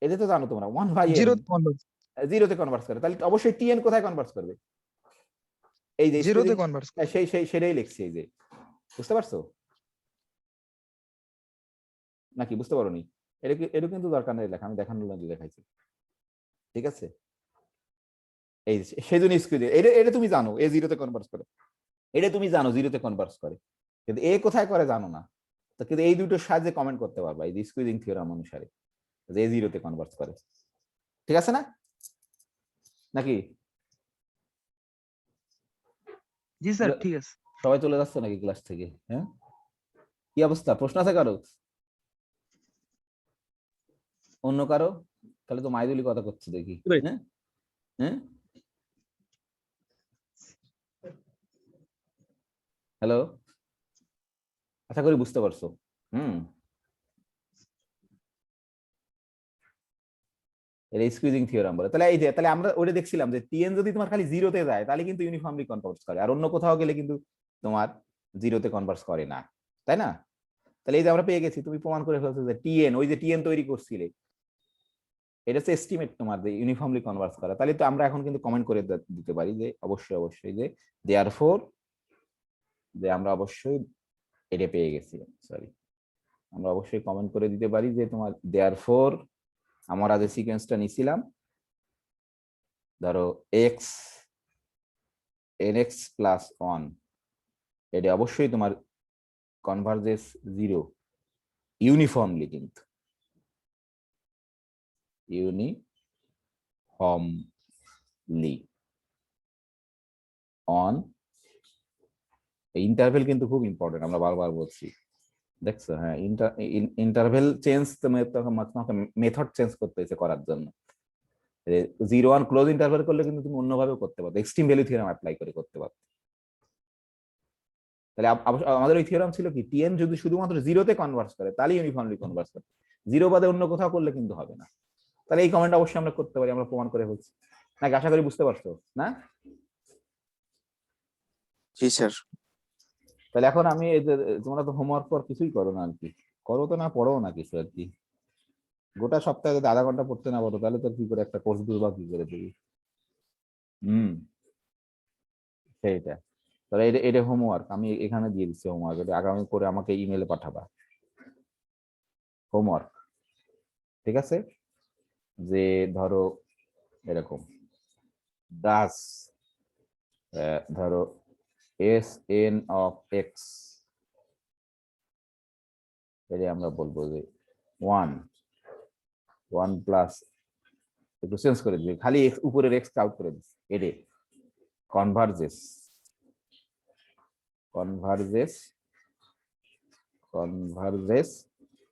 এদের তো জানো তোমরা 1/n জিরো কনভার্স, জিরোতে কনভার্স করে। তাহলে অবশ্যই টিএন কোথায় কনভার্স করবে? এই যে জিরোতে কনভার্স। সেই সেটাই লিখছি, এই যে, বুঝতে পারছো নাকি বুঝতে পারোনি? এটা কিন্তু দরকার নেই লেখা, আমি দেখানোর জন্য দেখাইছি, ঠিক আছে? এই সেই জন্য স্কুইজ, এটা তুমি জানো এ জিরোতে কনভার্স করে, এটা তুমি জানো জিরোতে কনভার্স করে, কিন্তু এ কোথায় করে জানো না। তো কিন্তু এই দুটোর সাহায্যে কমেন্ট করতে পারবা এই যে স্কুইজিং থিওরাম অনুসারে যে এ জিরোতে কনভার্স করে, ঠিক আছে না, নাকি? জি স্যার ঠিক আছে। সবাই চলে যাচ্ছে নাকি ক্লাস থেকে? হ্যাঁ, কি অবস্থা? প্রশ্ন আছে কারো? অন্য কারো? তাহলে তো মাইদুলি কথা করছে দেখি। হ্যাঁ হ্যাঁ, হ্যালো, আশা করি বুঝতে পারছো। এর স্কুইজিং থিওরাম বলে। তাহলে এই যে, তাহলে আমরা ওটা দেখছিলাম যে টিএন যদি তোমার খালি জিরোতে যায় তাহলে কিন্তু ইউনিফর্মলি কনভার্স করে, আর অন্য কোথাও গেলে কিন্তু তোমার জিরোতে কনভার্স করে না, তাই না? তাহলে এই যে আমরা পেয়ে গেছি, তুমি প্রমাণ করে ফেলছো যে টিএন, ওই যে টিএন তৈরি করছিলে, এটা হচ্ছে এস্টিমেট তোমার যে ইউনিফর্মলি কনভার্স করা। তাহলে তো আমরা এখন কিন্তু কমেন্ট করে দিতে পারি যে অবশ্যই অবশ্যই যে দেয়ারফর, যে আমরা অবশ্যই এটা পেয়ে গেছি, সরি, আমরা অবশ্যই কমেন্ট করে দিতে পারি যে তোমার দেয়ারফর আমরা যে সিকোয়েন্সটা নিছিলাম ধরো এক্স nx প্লাস 1, এটা অবশ্যই তোমার কনভার্জেস জিরো ইউনিফর্মলি, কিন্তু ইউনিফর্মলি অন ইন্টারভেল, কিন্তু খুব ইম্পর্টেন্ট, আমরা বারবার বলছি, দেখছো? হ্যাঁ, ইন্টারভেল চেঞ্জ তোমাকে মেথড চেঞ্জ করতে হয়েছে করার জন্য। 0-1 ক্লোজ ইন্টারভেল করলে কিন্তু তুমি অন্যভাবে করতে পারো, এক্সট্রিম ভ্যালু থিওরাম অ্যাপ্লাই করে করতে পারো। তাহলে আমাদের ওই থিওরাম ছিল কি টিএন যদি শুধুমাত্র জিরোতে কনভার্স করে তাহলে ইউনিফর্মলি কনভার্স করে, জিরো বাদে অন্য কোথাও করলে কিন্তু হবে না। তাহলে এই কমেন্ট অবশ্যই আমরা করতে পারি, আমরা প্রমাণ করে ফেলছি, নাকি? আশা করি বুঝতে পারছো না? জি স্যার। তাহলে এখন আমি এই যে, তোমরা তো হোমওয়ার্ক পর কিছুই করো না আর কি, করো তো না পড়ো না কিছু আর কি, গোটা সপ্তাহে যদি আধা ঘন্টা পড়তে না পারো তাহলে তো কি করে একটা কোর্স দিবা, কি করে দিবি? সেইটা। তাহলে এটা হোমওয়ার্ক আমি এখানে দিয়ে দিচ্ছি, হোমওয়ার্ক এটা আগামী করে আমাকে ইমেলে পাঠাবা হোমওয়ার্ক, ঠিক আছে? যে ধরো এরকম ডাস ধরো Sn অফ এক্স, এটা আমরা বলবো যে 1 প্লাস, একটু চেঞ্জ করে দিবি, খালি উপরের এক্স আউট করে দিচ্ছি, এটা কনভার্জেস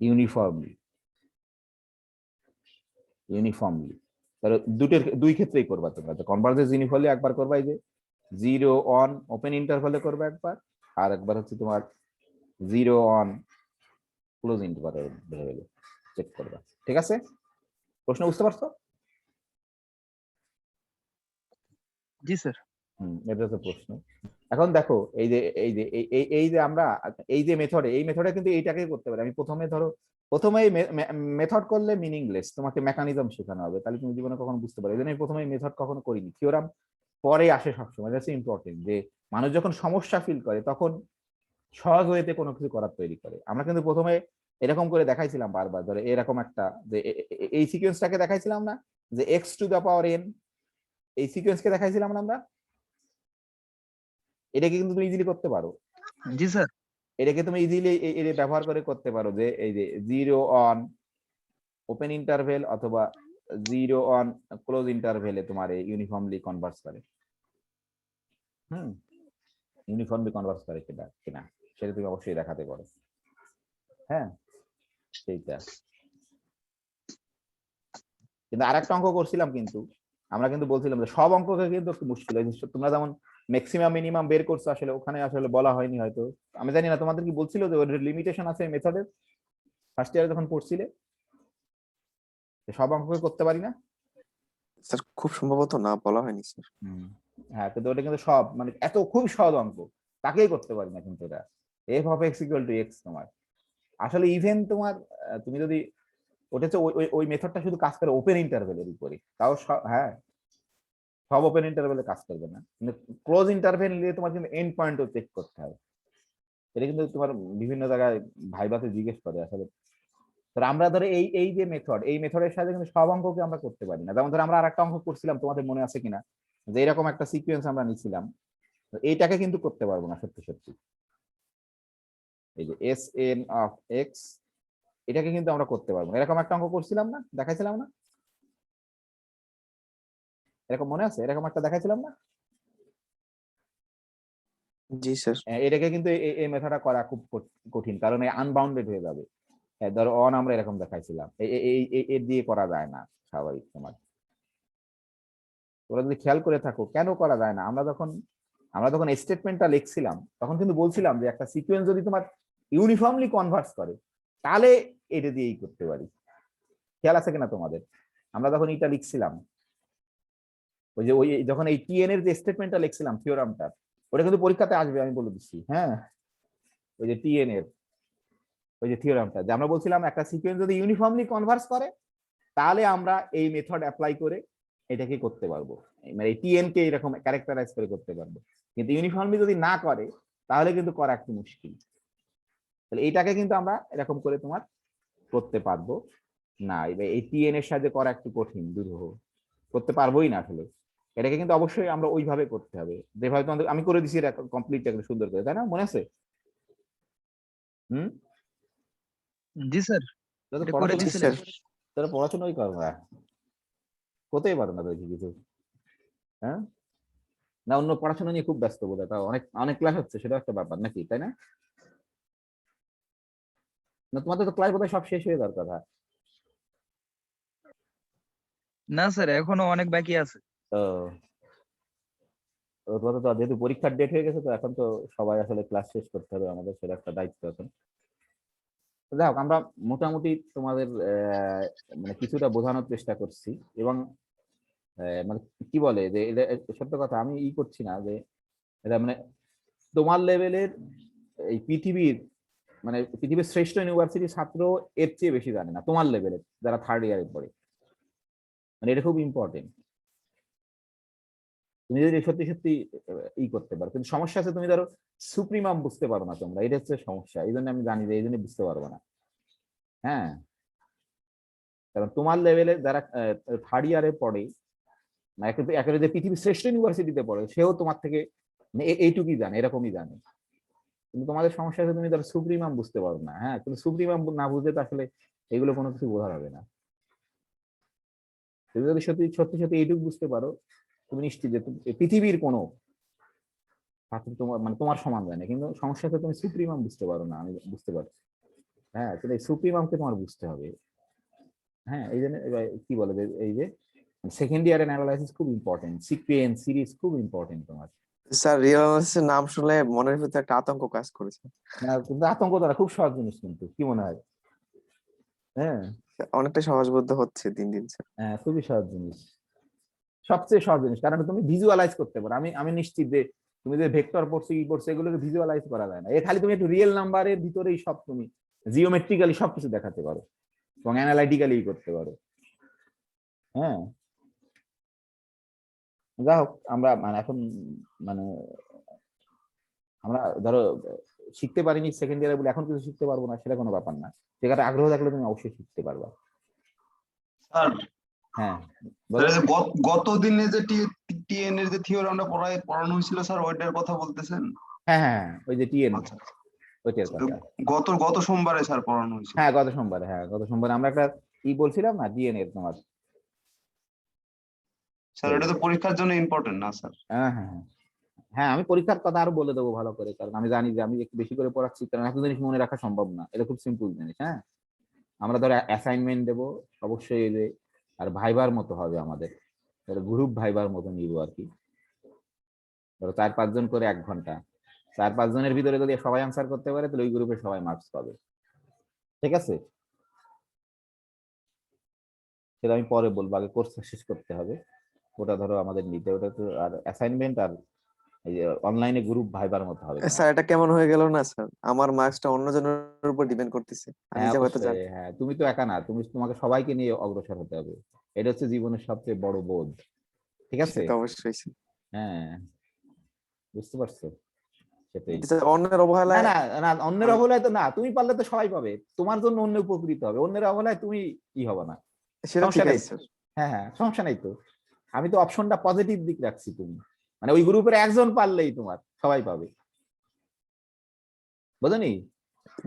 ইউনিফর্মলি, তাহলে দুই ক্ষেত্রেই করবা তোমরা, কনভার্জেস ইউনিফর্মলি একবার করবা এই যে 0-1 ওপেন ইন্টারভালে করবে একবার, আর একবার হচ্ছে তোমার 0-1 ক্লোজ ইন্টারভালে চেক করবা, ঠিক আছে? প্রশ্ন বুঝতে পারছো? জি স্যার। এটা হচ্ছে প্রশ্ন। এখন দেখো এই যে আমরা এই যে মেথডে কিন্তু এইটাকে করতে পারি। আমি প্রথমেই মেথড করলে মিনিংলেস, তোমাকে মেকানিজম শেখানো হবে, তাহলে তুমি জীবনে কখনো বুঝতে পারো। এই জন্য আমি প্রথমে মেথড কখনো করিনি, থিওরাম পরে আসে সবসময়। দ্যাটস ইম্পর্টেন্ট, যে মানুষ যখন সমস্যা ফিল করে তখন সহজ ওয়েতে কোনো কিছু করার তৈরি করে। আমরা কিন্তু প্রথমে এরকম করে দেখাইছিলাম বারবার, ধরে এরকম একটা যে এই সিকোয়েন্সটাকে দেখাইছিলাম না, যে x to the power n, এই সিকোয়েন্সকে দেখাইছিলাম না আমরা, এটাকে কিন্তু তুমি ইজিলি করতে পারো। জি স্যার। এটাকে তুমি ইজিলি এটা ব্যবহার করে করতে পারো যে এই যে 0 অন ওপেন ইন্টারভেল অথবা 0 অন ক্লোজ ইন্টারভেলে তোমার ইউনিফর্মলি কনভার্স করে। ইউনিফর্মলি কনভার্স করে কিনা কিনা সেটা তুমি অবশ্যই দেখাতে পারো। হ্যাঁ, সেইটা। কিন্তু আরেকটা অঙ্ক করছিলাম, কিন্তু আমরা কিন্তু বলছিলাম যে সব অঙ্ককে কিন্তু একটু মুশকিল হয়। তোমরা যেমন ম্যাক্সিমাম মিনিমাম বের করছো, আসলে ওখানে আসলে বলা হয়নি হয়তো, আমি জানি না তোমাদের কি বলছিল যে ওর লিমিটেশন আছে মেথডের ফার্স্ট ইয়ারে যখন পড়ছিলে, সব অঙ্ককে করতে পারি না। স্যার খুব সম্ভবত না, বলা হয়নি স্যার। হ্যাঁ, কিন্তু ওটা কিন্তু সব মানে এত খুব সহজ অঙ্ক তাকেই করতে পারি না, কিন্তু এটা F of x equal to x তোমার আসলে ইভেন তোমার তুমি যদি ওটা হচ্ছে ওই মেথডটা শুধু কাজ করে ওপেন ইন্টারভেলের উপরে, তাও হ্যাঁ সব ওপেন ইন্টারভেলে কাজ করবে না, কিন্তু ক্লোজ ইন্টারভেল নিয়ে তোমার কিন্তু এন্ড পয়েন্টও চেক করতে হয়। এটা কিন্তু তোমার বিভিন্ন জায়গায় ভাইভাতে জিজ্ঞেস করে আসলে। তো আমরা ধরে এই যে মেথড, এই মেথডের সাথে কিন্তু সব অঙ্ককে আমরা করতে পারি না। যেমন ধরে আমরা আরেকটা অঙ্ক করছিলাম, তোমাদের মনে আছে কিনা, যে এরকম একটা সিকোয়েন্স আমরা নিছিলাম, এইটাকে কিন্তু করতে পারবো না সত্যি সত্যি। এই যে এস এন অফ এক্স, এটাকে কিন্তু আমরা করতে পারবো না। এরকম একটা অঙ্ক করছিলাম না, দেখাইছিলাম না, এরকম মনে আছে? এরকম একটা দেখাইছিলাম না? জি স্যার। এটাকে কিন্তু এই মেথডটা করা খুব কঠিন, কারণ এই আনবাউন্ডেড হয়ে যাবে। ধরো অন আমরা এরকম দেখাইছিলাম, এর দিয়ে করা যায় না স্বাভাবিক তোমার। তোমরা যদি খেয়াল করে থাকো কেন করা যায় না, আমরা যখন স্টেটমেন্টটা লিখছিলাম তখন কিন্তু বলছিলাম যে একটা সিকোয়েন্স যদি তোমার ইউনিফর্মলি কনভার্স করে তাহলে এটা দিয়েই করতে পারি। খেয়াল আছে কিনা তোমাদের? আমরা যখন এটা লিখছিলাম, ওই যখন এই টিএন এর যে স্টেটমেন্টটা লিখছিলাম থিওরামটা, ওটা কিন্তু পরীক্ষাতে আসবে, আমি বলে দিচ্ছি। হ্যাঁ, ওই যে টিএন এর ওই যে থিওরামটা, যে আমরা বলছিলাম একটা সিকোয়েন্স যদি ইউনিফর্মলি কনভার্স করে তাহলে আমরা এই মেথড অ্যাপ্লাই করে এটাকে করতে পারবো, মানে এই টিএন কে এরকম ক্যারেক্টারাইজ করে করতে পারবো। কিন্তু ইউনিফর্মলি যদি না করে তাহলে কিন্তু করা একটু মুশকিল। তাহলে এইটাকে কিন্তু আমরা এরকম করে তোমার করতে পারবো না, এই টিএন এর সাথে করা একটু কঠিন, দুরূহ, করতে পারবোই না আসলে। এটাকে কিন্তু অবশ্যই আমরা ওইভাবে করতে হবে যেভাবে তোমাদের আমি করে দিছি, এটা কমপ্লিট একদম সুন্দর করে, তাই না? মনে আছে? জি স্যার, তোরা তো এটা করে পড়াশোনা দিছিলেন। তোরা পড়াশোনাই করো না, কোথায় পারো না দেখি কিছু। হ্যাঁ, না অন্য পড়াশোনা নিয়ে খুব ব্যস্ত বোধ হয়, তাও অনেক অনেক ক্লাস হচ্ছে, সেটা একটা ব্যাপার নাকি, তাই না? না তোমাদের তো ক্লাস বোধহয় সব শেষ হয়ে যাওয়ার কথা। না স্যার, এখনো অনেক বাকি আছে। তো তোমাদের তো যেহেতু পরীক্ষার ডেট হয়ে গেছে, তো এখন তো সবাই আসলে ক্লাস শেষ করতে হবে, আমাদের সেটা একটা দায়িত্ব এখন। যাই হোক, আমরা মোটামুটি তোমাদের মানে কিছুটা বোঝানোর চেষ্টা করছি, এবং মানে কি বলে যে এটা সত্য কথা, আমি করছি না যে এটা মানে তোমার লেভেলের এই পৃথিবীর শ্রেষ্ঠ ইউনিভার্সিটির ছাত্র এর চেয়ে বেশি জানে না তোমার লেভেলের, যারা থার্ড ইয়ারে পড়ে। মানে এটা খুব ইম্পর্টেন্ট। তুমি যদি সত্যি সত্যি করতে পারো, কিন্তু সমস্যা আছে তুমি ধরো সুপ্রিমাম বুঝতে পারো না তোমরা, এটা হচ্ছে সমস্যা। এই জন্য আমি জানি যে এই জন্য বুঝতে পারবো না। হ্যাঁ, কারণ তোমার লেভেলে যারা থার্ড ইয়ারে পড়ে, একেবারে যে পৃথিবীর শ্রেষ্ঠ ইউনিভার্সিটিতে পড়ে, সেও তোমার থেকে এইটুকুই জানে, এরকমই জানে। কিন্তু তোমাদের সমস্যা আছে তুমি ধরো সুপ্রিমাম বুঝতে পারো না। হ্যাঁ, কিন্তু সুপ্রিমাম না বুঝলে তো আসলে এগুলো কোনো কিছু বোঝা যাবে না। তুমি যদি সত্যি সত্যি সত্যি এইটুকু বুঝতে পারো, তুমি নিশ্চিত যে পৃথিবীর কোনো ছাত্র তোমার মানে তোমার সমান জানে, কিন্তু সমস্যা হচ্ছে তুমি সুপ্রিমাম বুঝতে পারো না, আমি বুঝতে পারছি। হ্যাঁ, তাহলে সুপ্রিমামকে তোমার বুঝতে হবে। হ্যাঁ, এই জন্য কি বলে যে এই যে সেকেন্ড ইয়ার অ্যানালাইসিস খুব ইম্পর্টেন্ট, সিকোয়েন্স সিরিজ খুব ইম্পর্টেন্ট তোমার। স্যার রিয়েল অ্যানালিসিসের নাম শুনলে মনের ভিতরে একটা আতঙ্ক কাজ করেছে। না কিন্তু আতঙ্ক দ্বারা খুব সহজ জিনিস, কিন্তু কি মনে হয়? হ্যাঁ, অনেকটা সহজবোধ্য হচ্ছে দিন দিন স্যার। হ্যাঁ, খুবই সহজ জিনিস, সবচেয়ে সহজ জিনিস, কারণ তুমি ভিজুয়ালাইজ করতে পারো। আমি নিশ্চিত যে তুমি যে ভেক্টর পড়ছো কি পড়ছো এগুলোকে ভিজুয়ালাইজ করা যায় না, খালি তুমি একটু রিয়েল নাম্বারের ভিতরেই সব তুমি জিওমেট্রিক্যালি সবকিছু দেখাতে পারো এবং অ্যানালাইটিক্যালি করতে পারো। হ্যাঁ, যাই হোক, আমরা মানে এখন মানে আমরা ধরো শিখতে পারিনি সেকেন্ড ইয়ারে বলে এখন কিছু শিখতে পারবো না, সেটা কোনো ব্যাপার না। সেখানে আগ্রহ থাকলে তুমি অবশ্যই শিখতে পারবা। স্যার হ্যাঁ স্যার বলো। এই যে গত দিনে যে টিএন এর যে থিওরামটা পড়ানো হয়েছিল স্যার ওইটার কথা বলতেছেন? হ্যাঁ হ্যাঁ হ্যাঁ, ওই যে টিএন আচ্ছা, ওইটার কথা। গত সোমবারে স্যার পড়ানো হয়েছিল। হ্যাঁ গত সোমবারে আমরা একটা কি বলছিলাম না ডিএনএ তোমার। স্যার এটা তো পরীক্ষার জন্য ইম্পর্টেন্ট না স্যার? হ্যাঁ হ্যাঁ হ্যাঁ হ্যাঁ, আমি পরীক্ষার কথা আরো বলে দেবো ভালো করে, কারণ আমি জানি যে আমি একটু বেশি করে পড়াচ্ছি, কারণ এত জিনিস মনে রাখা সম্ভব না, এটা খুব সিম্পল জিনিস। হ্যাঁ আমরা ধরো অ্যাসাইনমেন্ট দেবো অবশ্যই এই যে, আর ভাইবার মতো হবে আমাদের, গ্রুপ ভাইবার মতো নিব আর কি। ধরো 4-5 জন করে 1 ঘন্টা, 4-5 জনের ভিতরে যদি সবাই আনসার করতে পারে তাহলে ওই গ্রুপে সবাই মার্কস পাবে। ঠিক আছে, সেটা আমি পরে বলবো, আগে কোর্সটা শেষ করতে হবে। ওটা ধরো আমাদের নিতে, ওটা তো আর অ্যাসাইনমেন্ট আর এই যে অনলাইনে গ্রুপ ভাইবার মতো হবে তোমার। স্যার এটা কেমন হয়ে গেল না স্যার, আমার মার্কসটা অন্যজনের উপর ডিপেন্ড করতেছে, আমি হ্যাঁ যে হয়তো অবশ্যই, হ্যাঁ তুমি তো একা না, তোমাকে সবাইকে নিয়ে অগ্রসর হতে হবে। এটা হচ্ছে জীবনের সবচেয়ে বড় বোধ। ঠিক আছে, সেটা অবশ্যই স্যার। হ্যাঁ বুঝতে পারছো, সেটাই। কিন্তু স্যার অন্যের না অবহেলায় না না, অন্যের আমি অবহেলায় তো না, তুমি পারলে তো সবাই পাবে, তোমার জন্য অন্য উপকৃত হবে, অন্যের অবহেলায় তুমি কি হবে না, সেটা সমস্যা ঠিক নেই। আছে স্যার। হ্যাঁ হ্যাঁ সমস্যা নেই তো, আমি তো অপশনটা পজিটিভ দিক রাখছি, তুমি মানে ওই গ্রুপের একজন পারলেই তোমার সবাই পাবে, বুঝনি?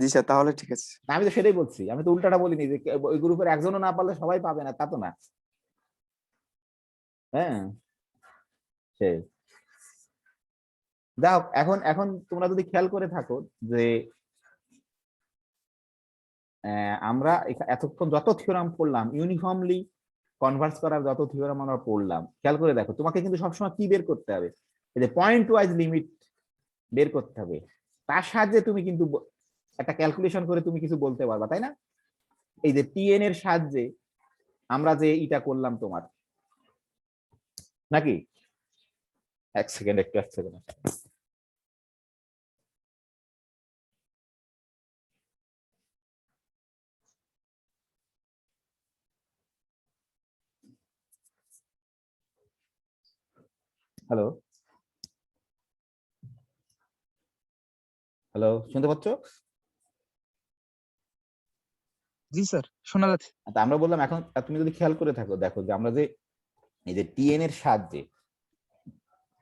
জি স্যার, তাহলে ঠিক আছে। আমি তো সেটাই বলছি, আমি তো উল্টাটা বলিনি যে ওই গ্রুপের একজনও না পারলে সবাই পাবে না, তা তো না। হ্যাঁ সেই যাও, এখন এখন তোমরা যদি খেয়াল করে থাকো যে আমরা এতক্ষণ যত থিওরাম পড়লাম, ইউনিফর্মলি কনভার্স করার যত থিওরাম আমরা পড়লাম, খেয়াল করে দেখো তোমাকে কিন্তু সবসময় কি বের করতে হবে, এই যে পয়েন্ট ওয়াইজ লিমিট বের করতে হবে। তার সাহায্যে তুমি কিন্তু একটা ক্যালকুলেশন করে তুমি কিছু বলতে পারবা, তাই না? এই যে টিএন এর সাহায্যে আমরা যে এটা করলাম তোমার, নাকি? 1 সেকেন্ড, একটু 1 সেকেন্ড। হ্যালো হ্যালো, শুনতে পাচ্ছ? জি স্যার, শোনা যাচ্ছে। আমরা বললাম এখন তুমি যদি খেয়াল করে থাকো, দেখো যে আমরা যে এই যে টিএন এর সাহায্যে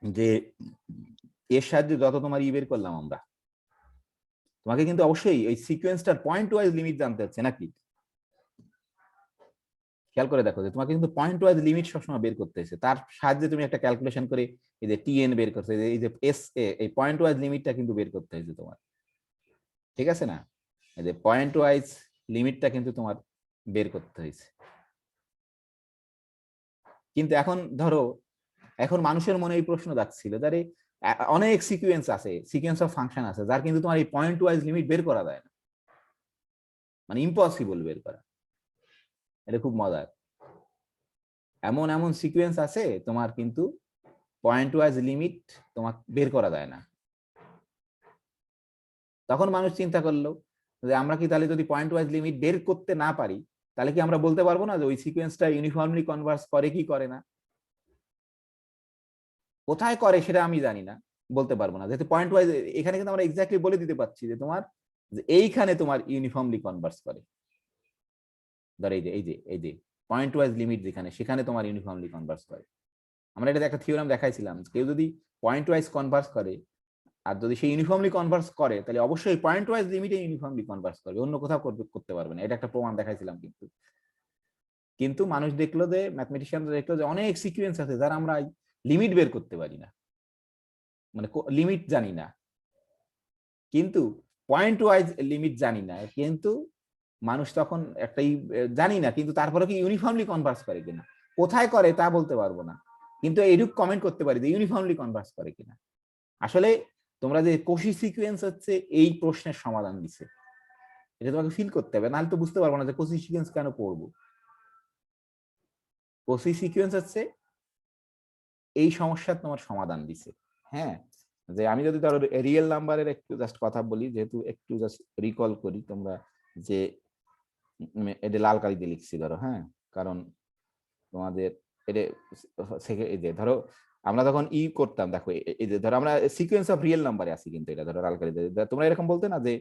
যে এর সাহায্যে যত তোমার বের করলাম আমরা, তোমাকে কিন্তু অবশ্যই এই সিকোয়েন্সটার পয়েন্ট ওয়াইজ লিমিট জানতে হচ্ছে, নাকি? খেয়াল করে দেখো যে তোমাকে কিন্তু পয়েন্ট ওয়াইজ লিমিট সবসময় বের করতে হচ্ছে, তার সাহায্যে তুমি একটা ক্যালকুলেশন করে এই যে টিএন বের করতে, এই যে এস এ, এই পয়েন্ট ওয়াইজ লিমিটটা কিন্তু বের করতে হয়েছে তোমার। ঠিক আছে না, এই যে পয়েন্ট ওয়াইজ লিমিটটা কিন্তু তোমার বের করতে হয়েছে। কিন্তু এখন ধরো, এখন মানুষের মনে এই প্রশ্ন যাচ্ছিল, যারে অনেক সিকোয়েন্স আছে, সিকোয়েন্স অফ ফাংশন আছে, যার কিন্তু তোমার এই পয়েন্ট ওয়াইজ লিমিট বের করা যায় না, মানে ইম্পসিবল বের করা। এটা খুব মজার, এমন এমন সিকোয়েন্স আছে তোমার কিন্তু পয়েন্ট ওয়াইজ লিমিট তোমার বের করা যায় না। তখন মানুষ চিন্তা করলো যে আমরা কি তাহলে যদি পয়েন্ট ওয়াইজ লিমিট বের করতে না পারি, তাহলে কি আমরা বলতে পারবো না যে ওই সিকোয়েন্সটা ইউনিফর্মলি কনভার্স করে কি করে না? কোথায় করে সেটা আমি জানি না, বলতে পারবো না, যেহেতু পয়েন্ট ওয়াইজ এখানে কিন্তু আমরা এক্স্যাক্টলি বলে দিতে পারছি যে তোমার যে এইখানে তোমার ইউনিফর্মলি কনভার্স করে। ধর এই যে পয়েন্ট ওয়াইজ লিমিট যেখানে, সেখানে তোমার ইউনিফর্মলি কনভার্স করে। আমরা এটা একটা থিওরাম দেখাইছিলাম, কেউ যদি পয়েন্ট ওয়াইজ কনভার্স করে আর যদি সে ইউনিফর্মলি কনভার্স করে, তাহলে অবশ্যই পয়েন্ট ওয়াইজ লিমিটে ইউনিফর্মলি কনভার্স করবে, অন্য কোথাও করতে পারবে না। এটা একটা প্রমাণ দেখাইছিলাম। কিন্তু কিন্তু মানুষ দেখলো যে, ম্যাথমেটিশিয়ানরা দেখলো যে অনেক সিকোয়েন্স আছে যারা আমরা লিমিট বের করতে পারি না, মানে লিমিট জানি না, কিন্তু পয়েন্ট ওয়াইজ লিমিট জানি না, কিন্তু মানুষ তখন একটাই জানি না, কিন্তু তারপরে কি ইউনিফর্মলি কনভার্স করে কিনা, কোথায় করে তা বলতে পারবো না, কিন্তু এইরূপ কমেন্ট করতে পারি যে ইউনিফর্মলি কনভার্স করে কিনা। আসলে তোমরা যে কোশি সিকোয়েন্স হচ্ছে এই প্রশ্নের সমাধান দিছে, এটা তোমাকে ফিল করতে হবে, নাহলে তো বুঝতে পারবো না যে কোশি সিকোয়েন্স কেন পড়বো। কোশি সিকোয়েন্স হচ্ছে এই সমস্যার তোমার সমাধান দিছে। হ্যাঁ, যে আমি যদি ধরো রিয়েল নাম্বারের একটু জাস্ট কথা বলি, যেহেতু একটু জাস্ট রিকল করি, তোমরা যে এটা লাল কালি দিয়ে লিখছি ধরো, হ্যাঁ, কারণ তোমাদের এটা এই যে ধরো আমরা যখন করতাম, দেখো এই যে ধরো আমরা সিকোয়েন্স অফ রিয়েল নাম্বারে আছি, কিন্তু এটা ধরো লাল কালি দিয়ে, তোমরা এরকম বলতে না যে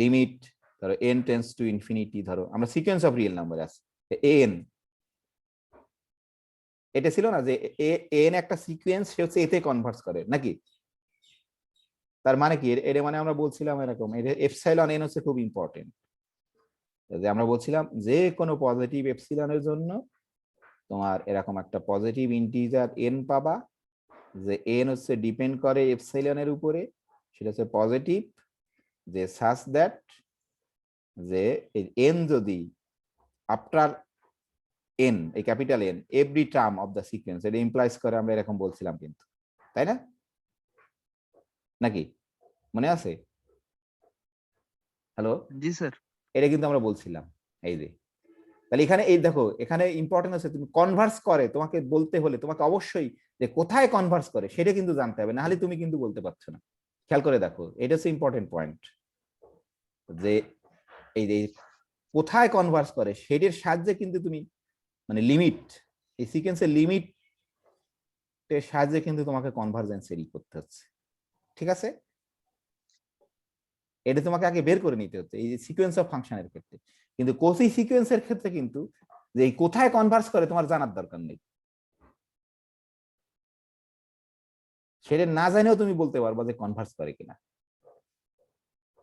লিমিট ধরো n টেন্ডস টু ইনফিনিটি, ধরো আমরা সিকোয়েন্স অফ রিয়েল নাম্বারে আছি, এন, এটা ছিল না যে এন একটা সিকোয়েন্স, সে হচ্ছে এতে কনভার্স করে নাকি? তার মানে কি, এর মানে আমরা বলছিলাম এরকম, এপসাইলন এন হচ্ছে খুব ইম্পর্টেন্ট, যে আমরা বলছিলাম যে কোনো পজিটিভ এপসিলনের জন্য তোমার এরকম একটা পজিটিভ ইন্টিজার এন পাবা, যে এন হচ্ছে ডিপেন্ড করে এপসাইলনের উপরে, সেটা হচ্ছে পজিটিভ, যে সাচ দ্যাট যে এন যদি আফটার এন, এই capital N, every term of the sequence, এটা ইমপ্লাইজ করে, আমরা এরকম বলছিলাম কিন্তু, তাই না? নাকি মনে আছে? হ্যালো, জি স্যার। এটা কিন্তু আমরা বলছিলাম। এই যে তাহলে এখানে এই দেখো, এখানে ইম্পর্টেন্ট আছে, তুমি কনভার্স করে তোমাকে বলতে হলে তোমাকে অবশ্যই যে কোথায় কনভার্স করে সেটা কিন্তু জানতে হবে, নাহলে তুমি কিন্তু বলতে পারছো না। খেয়াল করে দেখো, এটা হচ্ছে ইম্পর্টেন্ট পয়েন্ট, যে এই যে কোথায় কনভার্স করে সেটার সাহায্যে কিন্তু তুমি মানে লিমিট, এই সিকোয়েন্সের লিমিটের সাহায্যে কিন্তু তোমাকে কনভার্জেন্স ই করতে হচ্ছে, ঠিক আছে? এটা তোমাকে আগে বের করে নিতে হচ্ছে এই যে সিকোয়েন্স অফ ফাংশনের ক্ষেত্রে, কিন্তু কোসি সিকোয়েন্সের ক্ষেত্রে কিন্তু যে এই কোথায় কনভার্স করে তোমার জানার দরকার নেই, সেটা না জানেও তুমি বলতে পারবা যে কনভার্স করে কিনা,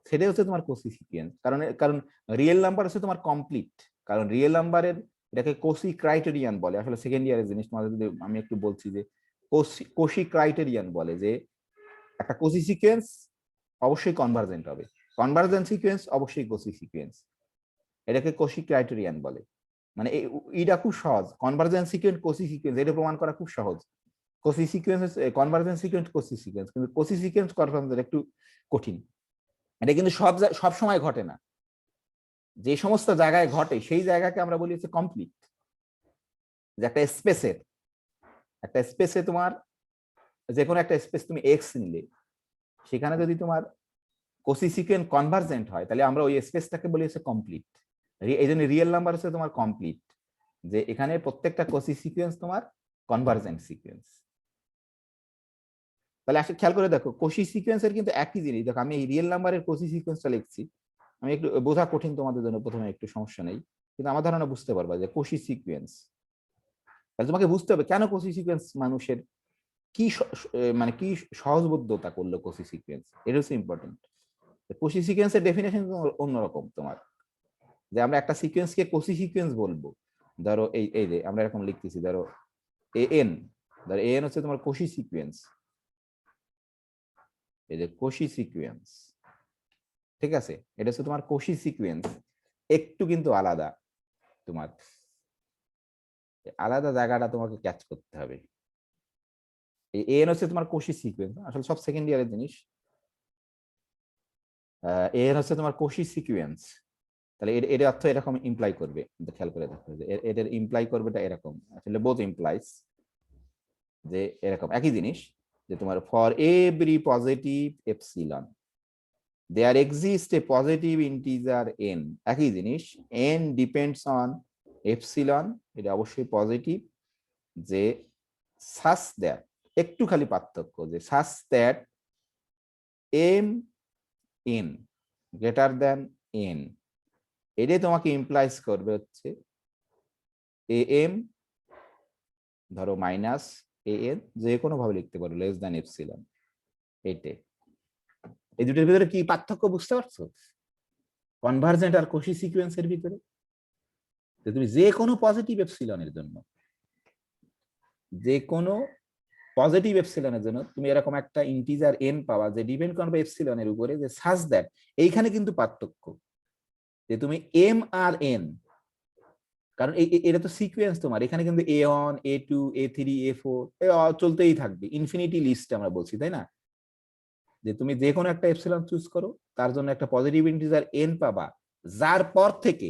সেটাই হচ্ছে তোমার কোসি সিকোয়েন্স। কারণ কারণ রিয়েল নাম্বার হচ্ছে তোমার কমপ্লিট, কারণ রিয়েল নাম্বারের এটাকে কোসি ক্রাইটেরিয়ান বলে, আসলে সেকেন্ড ইয়ারের জিনিস তোমাদের যদি আমি একটু বলছি, যে কোসি ক্রাইটেরিয়ান বলে যে একটা কোসি সিকোয়েন্স অবশ্যই কনভার্জেন্ট হবে, কনভার্জেন্ট সিকোয়েন্স অবশ্যই কোসি সিকোয়েন্স, এটাকে কোসি ক্রাইটেরিয়ান বলে। মানে এটা খুব সহজ, কনভার্জেন্ট সিকোয়েন্স কোসি সিকোয়েন্স এটা প্রমাণ করা খুব সহজ, Kosi sequence convergent sequence Kosi sequence, কিন্তু কোসি সিকোয়েন্স কনফার্ম একটু কঠিন। এটা কিন্তু সব সময় ঘটে না, যে সমস্ত জায়গায় ঘটে সেই জায়গাকে আমরা বলি হচ্ছে কমপ্লিট। যে একটা স্পেসে তোমার যে কোনো একটা স্পেস তুমি এক্স নিলে, সেখানে যদি তোমার কোসি সিকোয়েন্স কনভার্জেন্ট হয়, তাহলে আমরা ওই স্পেসটাকে বলি হচ্ছে কমপ্লিট। এই জন্য রিয়েল নাম্বার হচ্ছে তোমার কমপ্লিট, যে এখানে প্রত্যেকটা কোসি সিকোয়েন্স তোমার কনভার্জেন্ট সিকোয়েন্স। তাহলে আসলে খেয়াল করে দেখো, কোসি সিকোয়েন্সের কিন্তু একই জিনিস। দেখো আমি এই রিয়েল নাম্বারের কোসি সিকোয়েন্সটা লিখছি, আমি একটু বোঝা কঠিন তোমাদের জন্য, প্রথমে একটু সমস্যা নেই, কিন্তু আমার ধারণা বুঝতে পারবা যে কোসি সিকোয়েন্স, তাহলে তোমাকে বুঝতে হবে কেন কোসি সিকোয়েন্স মানুষের কি মানে কি সহজবোধ্যতা করলো কোসি সিকোয়েন্স, এটা হচ্ছে ইম্পর্টেন্ট। কোসি সিকোয়েন্সের ডেফিনেশন অন্যরকম তোমার, যে আমরা একটা সিকোয়েন্সকে কোসি সিকোয়েন্স বলবো। ধরো এই যে আমরা এরকম লিখতেছি, ধরো এন, ধরো এন হচ্ছে তোমার কোসি সিকোয়েন্স, এই যে কোসি সিকোয়েন্স, ঠিক আছে? এটা হচ্ছে তোমার কোসি সিকোয়েন্স, একটু কিন্তু আলাদা, তোমার আলাদা জায়গাটা তোমাকে ক্যাচ করতে হবে। এন হচ্ছে তোমার কোসি সিকোয়েন্স, আসলে সব সেকেন্ড ইয়ারের জিনিস। এন হচ্ছে তোমার কোসি সিকোয়েন্স, তাহলে এর অর্থ এরকম ইমপ্লাই করবে, খেয়াল করে দেখো যে এদের ইমপ্লাই করবেটা এরকম, আসলে বোথ ইমপ্লাইজ, যে এরকম একই জিনিস, যে তোমার for every positive epsilon there exist a positive integer N, একই জিনিস, এন ডিপেন্ডস অন এপসিলন, এটা অবশ্যই পজিটিভ, যে সাচ দ্যাট, একটু খালি পার্থক্য, যে such that M N greater than N, এটাই তোমাকে ইমপ্লাইজ করবে হচ্ছে এ এম, ধরো মাইনাস এ এন, যে কোনো ভাবে লিখতে পারো, লেস দ্যান এপসিলন। এইটাই, এই দুটোর ভিতরে কি পার্থক্য বুঝতে পারছো, কনভার্জেন্ট আর কোসি সিকোয়েন্সের ভিতরে? তুমি যে কোনো পজিটিভ এপসিলনের জন্য, যে কোনো পজিটিভ এপসিলনের জন্য তুমি এরকম একটা ইন্টিজার এন পাওয়া, যে ডিপেন্ড করবে এপসিলনের উপরে, যে সাচ দ্যাট, এইখানে কিন্তু পার্থক্য, যে তুমি এম আর এন, কারণ এটা তো সিকোয়েন্স তোমার, এখানে কিন্তু A1 A2 A3 A4 চলতেই থাকবে, ইনফিনিটি লিস্ট আমরা বলছি, তাই না? যে তুমি যে কোনো একটা এপসিলন চুজ করো, তার জন্য একটা পজিটিভ ইন্টিজার এন পাবা, যার পর থেকে,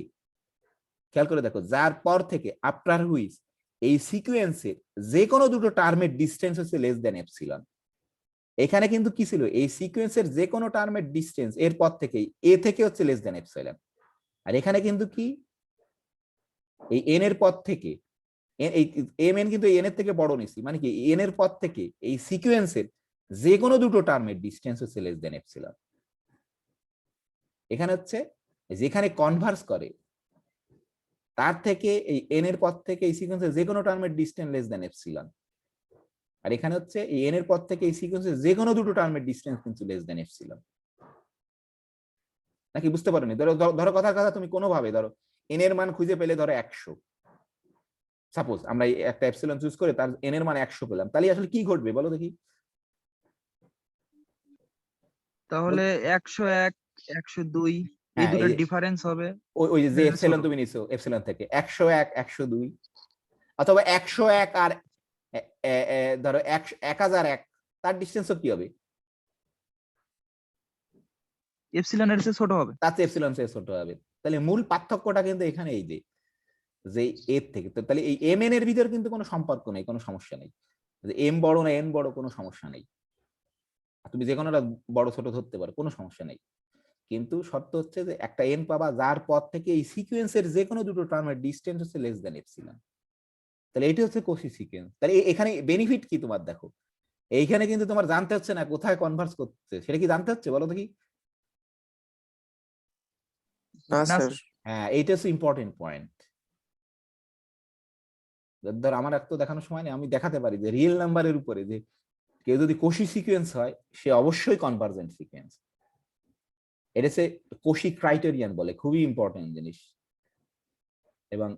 খেয়াল করে দেখো, যার পর থেকে আফটার হুইচ এই সিকোয়েন্সের যে কোনো দুটো টার্মের ডিসটেন্স হচ্ছে লেস দ্যান এপসিলন। এখানে কিন্তু কি ছিল, এই সিকোয়েন্সের যে কোনো টার্মের ডিসটেন্স এর পর থেকে এ থেকে হচ্ছে লেস দ্যান এপসিলন, আর এখানে কিন্তু কি এই এন এর পর থেকে এম এন কিন্তু এন এর থেকে বড় নিছি, মানে কি এন এর পর থেকে এই সিকোয়েন্সের যে কোনো দুটো টার্মের ডিসটেন্স হচ্ছে লেস দ্যান এপসিলন। এখানে হচ্ছে যেখানে কনভার্স করে, তার থেকে এই এন এর পথ থেকে এই সিকোয়েন্সে যে কোনো টার্মের ডিস্টেন্স লেস দেন এপসিলন। আর এখানে হচ্ছে এই এন এর পথ থেকে এই সিকোয়েন্সে যে কোনো দুটো টার্মের ডিস্টেন্স কিন্তু লেস দেন এপসিলন। নাকি বুঝতে পারোনি? ধরো ধরো কথার কথা তুমি কোনোভাবে ধরো এন এর মান খুঁজে পেলে ধরো 100, সাপোজ আমরা এই একটা এপসিলন চুজ করে তার এন এর মান 100 পেলাম, তাহলে আসলে কি ঘটবে বলো দেখি? তাহলে 101 102 এই হ্যাঁ, দুটোর এই- ডিফারেন্স হবে ওই যে ছোট। এপসিলন তুমি নিছো এপসিলন থেকে 101 102, অথবা 101 আর ধরো 1001, তার ডিস্টেন্সও কি হবে? এপসিলন এর চেয়ে ছোট হবে। তার চেয়ে এপসিলন চেয়ে ছোট হবে। তাহলে মূল পার্থক্যটা কিন্তু এখানে এই যে এর থেকে, তো তাহলে এই এম এন এর ভিতর কিন্তু কোনো সম্পর্ক নেই, কোনো সমস্যা নেই, যে এম বড় না এন বড় কোনো সমস্যা নেই, তুমি যে কোনোটা বড় ছোট ধরতে পারো, কোনো সমস্যা নেই। কিন্তু শর্ত হচ্ছে যে একটা এন পাবা যার পর থেকে এই সিকোয়েন্সের যে কোনো দুটো টার্মের ডিস্টেন্স হচ্ছে লেস দ্যান এপসিলন। তাহলে এটি হচ্ছে কোসি সিকোয়েন্স। তাহলে এখানে বেনিফিট কি তোমার দেখো, এইখানে কিন্তু তোমার জানতে হচ্ছে না কোথায় কনভার্স করছে, সেটা কি জানতে হচ্ছে বলো দেখি? না না স্যার। স্যার। হ্যাঁ, এইটা হচ্ছে ইম্পর্টেন্ট পয়েন্ট। ধর আমার এক তো দেখানোর সময় নেই, আমি দেখাতে পারি যে রিয়েল নাম্বারের উপরে যে কেউ যদি কোশি সিকোয়েন্স হয় সে অবশ্যই কনভার্জেন্ট সিকোয়েন্স। এটা হচ্ছে কোশি ক্রাইটেরিয়ান বলে, খুবই ইম্পর্টেন্ট জিনিস। এবং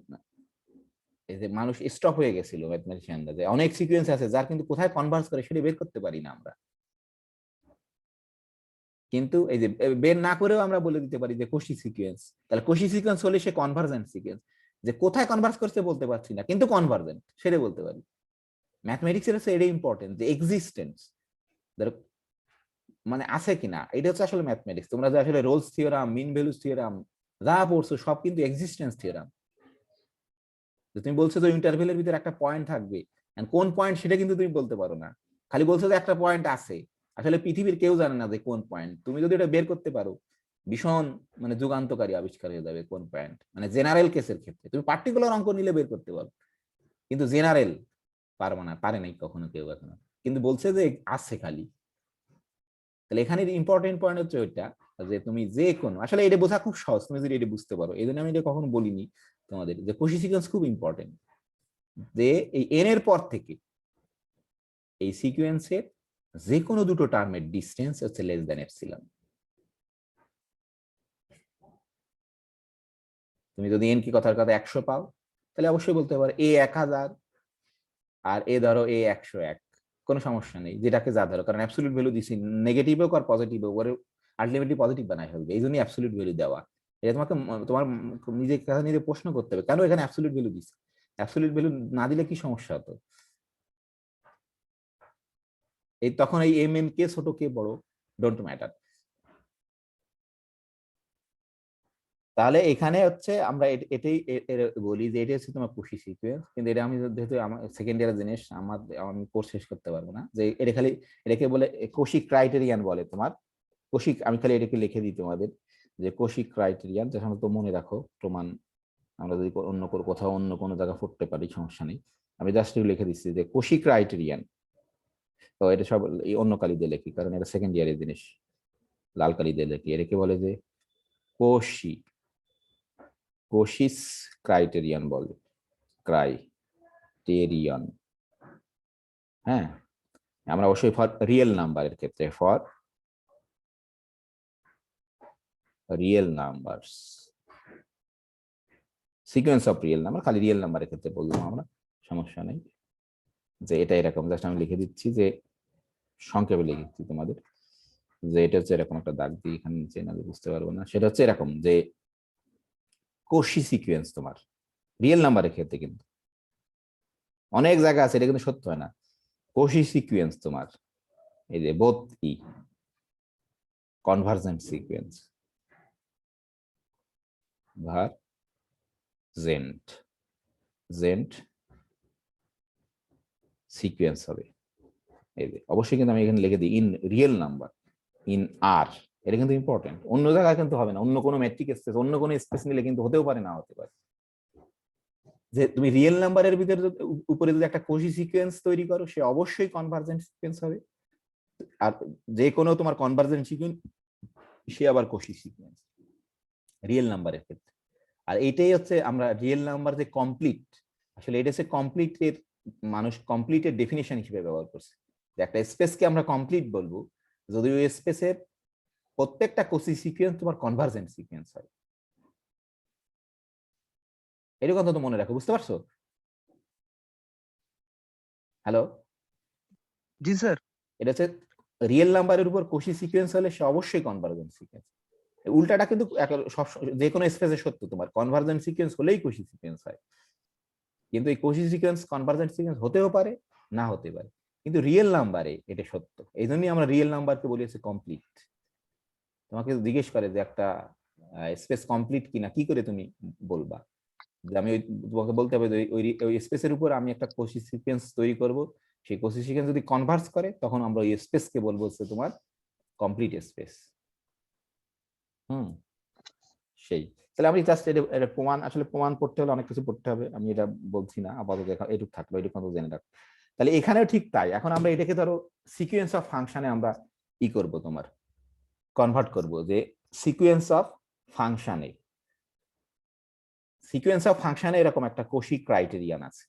এই যে মানুষ স্টপ হয়ে গেছিল ম্যাথমেটিশিয়ানরা, যে অনেক সিকোয়েন্স আছে যার কিন্তু কোথায় কনভার্স করে সেটা বের করতে পারি না আমরা, কিন্তু এই যে বের না করেও আমরা বলে দিতে পারি যে কোশি সিকোয়েন্স। তাহলে কোশি সিকোয়েন্স হলে সে কনভার্জেন্ট সিকোয়েন্স, যে কোথায় কনভার্স করতে বলতে পারছি না কিন্তু কনভার্জেন্ট সেটা বলতে পারি। ম্যাথমেটিক্স এর হচ্ছে এটা ইম্পর্টেন্ট, যে এক্সিস্টেন্স মানে আছে কিনা, এটা হচ্ছে আসলে ম্যাথমেটিক্স। তোমরা যে আসলে রোলস থিওরাম, মিন ভ্যালুস থিওরাম যা পড়ছো সব কিন্তু এক্সিস্টেন্স থিওরাম। তুমি বলছো যে ইন্টারভেলের ভিতরে একটা পয়েন্ট থাকবে, কোন পয়েন্ট সেটা কিন্তু তুমি বলতে পারো না, খালি বলছো যে একটা পয়েন্ট আছে। আসলে পৃথিবীর কেউ জানে না যে কোন পয়েন্ট, তুমি যদি এটা বের করতে পারো ভীষণ মানে যুগান্তকারী আবিষ্কার হয়ে যাবে কোন পয়েন্ট, মানে জেনারেল কেসের ক্ষেত্রে তুমি পার্টিকুলার অঙ্ক নিলে বের করতে পারো, কিন্তু জেনারেল পারবো না, পারে নাই কখনো কেউ এখনো, কিন্তু বলছে যে আছে খালি। তাহলে এখানে ইম্পর্টেন্ট পয়েন্ট হচ্ছে ওইটা, যে তুমি যে কোনো আসলে এটা বোঝা খুব সহজ তুমি যদি এটা বুঝতে পারো। এই জন্য আমি এটা কখনো বলিনি তোমাদের যে কোশি সিকোয়েন্স খুব ইম্পর্টেন্ট, যে এই এন এর পর থেকে এই সিকোয়েন্সের যে কোনো দুটো টার্মের ডিস্টেন্স হচ্ছে লেস দ্যান এপসিলন। তুমি যদি এন কি কথার কথা 100 পাও, তাহলে অবশ্যই বলতে পারো এ 1000 আর এ ধরো এ 101, কোনো সমস্যা নেই, যেটাকে যা ধরো, কারণ অ্যাবসলিউট ভ্যালু দিছি, নেগেটিভ হোক আর পজিটিভ হোক ওরে আলটিমেটলি পজিটিভ বানাই ফেলবে, এই জন্যই অ্যাবসলিউট ভ্যালু দেওয়া। এটা তোমাকে তোমার নিজের কাছে নিজে প্রশ্ন করতে হবে কেন এখানে অ্যাবসলিউট ভ্যালু দিচ্ছে, অ্যাবসলিউট ভ্যালু না দিলে কি সমস্যা হতো? এই তখন এই এম এন কে ছোট কে বড় ডোন্ট ম্যাটার। তাহলে এখানে হচ্ছে আমরা এটাই বলি যে এটা হচ্ছে তোমার কোশি সিকোয়েন্স, কিন্তু এটা আমি যেহেতু আমার সেকেন্ড ইয়ারের জিনিস আমি কোর্স শেষ করতে পারবো না, যে এটা খালি এটাকে বলে কোশি ক্রাইটেরিয়ান বলে তোমার কোশি। আমি খালি এটাকে লিখে দিই তোমাদের যে কোশি ক্রাইটেরিয়ান, যে তো মনে রাখো প্রমাণ, আমরা যদি অন্য কোথাও অন্য কোনো জায়গায় পড়তে পারি সমস্যা নেই, আমি জাস্ট লিখে দিচ্ছি যে কোশি ক্রাইটেরিয়ান। তো এটা সব এই অন্য কালি দিয়ে লিখি কারণ এটা সেকেন্ড ইয়ারের জিনিস, লাল কালি দিয়ে লিখি। এটাকে বলে যে কোশি কোশিস ক্রাইটেরিয়ান বলে, ক্রাইটেরিয়ান। হ্যাঁ, আমরা অবশ্যই ফর রিয়েল নাম্বারের ক্ষেত্রে, for real numbers, sequence of real number, খালি রিয়েল নাম্বারের ক্ষেত্রে বললাম আমরা, সমস্যা নেই। যে এটা এরকম, জাস্ট আমি লিখে দিচ্ছি যে সংক্ষেপে লিখে দিচ্ছি তোমাদের, যে এটা হচ্ছে এরকম একটা দাগ দিয়ে এখানে নিচে না বুঝতে পারবো না, সেটা হচ্ছে এরকম যে কোশি সিকোয়েন্স তোমার রিয়েল নাম্বারের ক্ষেত্রে, কিন্তু অনেক জায়গা আছে এটা কিন্তু সত্য হয় না। কোশি সিকোয়েন্স তোমার এই যে বোথ ই কনভার্জেন্ট সিকোয়েন্স ভার্জেন্ট জেন্ট সিকোয়েন্স হবে। এই যে অবশ্যই কিন্তু আমি এখানে লিখে দিই ইন রিয়েল নাম্বার ইন আর, এটা কিন্তু ইম্পর্টেন্ট, অন্য জায়গায় কিন্তু হবে না, অন্য কোনো ম্যাট্রিক স্পেস অন্য কোনো স্পেস নিলে কিন্তু হতেও পারে না হতে পারে। যে তুমি রিয়েল নাম্বারের ভিতরে উপরে যদি একটা কোশি সিকোয়েন্স তৈরি করো সে অবশ্যই কনভার্জেন্ট সিকোয়েন্স হবে, আর যে কোনো তোমার কনভার্জেন্ট সিকোয়েন্স সে আবার কোশি সিকোয়েন্স রিয়েল নাম্বারের ক্ষেত্রে। আর এইটাই হচ্ছে আমরা রিয়েল নাম্বার যে কমপ্লিট, আসলে এটা হচ্ছে কমপ্লিটের, মানুষ কমপ্লিটের ডেফিনিশন হিসেবে ব্যবহার করছে, যে একটা স্পেসকে আমরা কমপ্লিট বলবো যদি ওই স্পেসের প্রত্যেকটা কোসি সিকোয়েন্স তোমার কনভার্জেন্ট সিকোয়েন্স হয়। এরকম তো মনে রাখো, বুঝতে পারছো? হ্যালো, জি স্যার। এটা হচ্ছে রিয়েল নাম্বারের উপর কোসি সিকোয়েন্স হলে সে অবশ্যই কনভার্জেন্ট সিকোয়েন্স। উল্টাটা কিন্তু যে কোনো স্পেসে সত্য, তোমার কনভার্জেন্ট সিকোয়েন্স হলেই কোসি সিকোয়েন্স হয়। কিন্তু এই কোসি সিকোয়েন্স কনভার্জেন্ট সিকোয়েন্স হতেও পারে, না হতে পারে, কিন্তু রিয়েল নাম্বারে এটা সত্য। এই জন্যই আমরা রিয়েল নাম্বারকে বলি হচ্ছে কমপ্লিট। তোমাকে জিজ্ঞেস করে যে একটা স্পেস কমপ্লিট কিনা, কি করে তুমি বলবা? যে আমি তোমাকে বলতে হবে যে ওই স্পেসের উপর আমি একটা কোসি সিকোয়েন্স তৈরি করব, সেই কোসি সিকোয়েন্স যদি কনভার্স করে তখন আমরা ওই স্পেসকে বলবো হচ্ছে তোমার কমপ্লিট স্পেস। সেই, তাহলে আমি জাস্ট এটা প্রমাণ, আসলে প্রমাণ পড়তে হলে অনেক কিছু পড়তে হবে, আমি এটা বলছি না, আপাতত এটুক থাকলো, এটুক জেনে রাখো। তাহলে এখানেও ঠিক তাই, এখন আমরা এটাকে ধরো সিকোয়েন্স অফ ফাংশনে আমরা ই করব, তোমার কনভার্ট করব, যে সিকোয়েন্স অফ ফাংশনে, সিকোয়েন্স অফ ফাংশনে এরকম একটা কোসি ক্রাইটেরিয়ান আছে,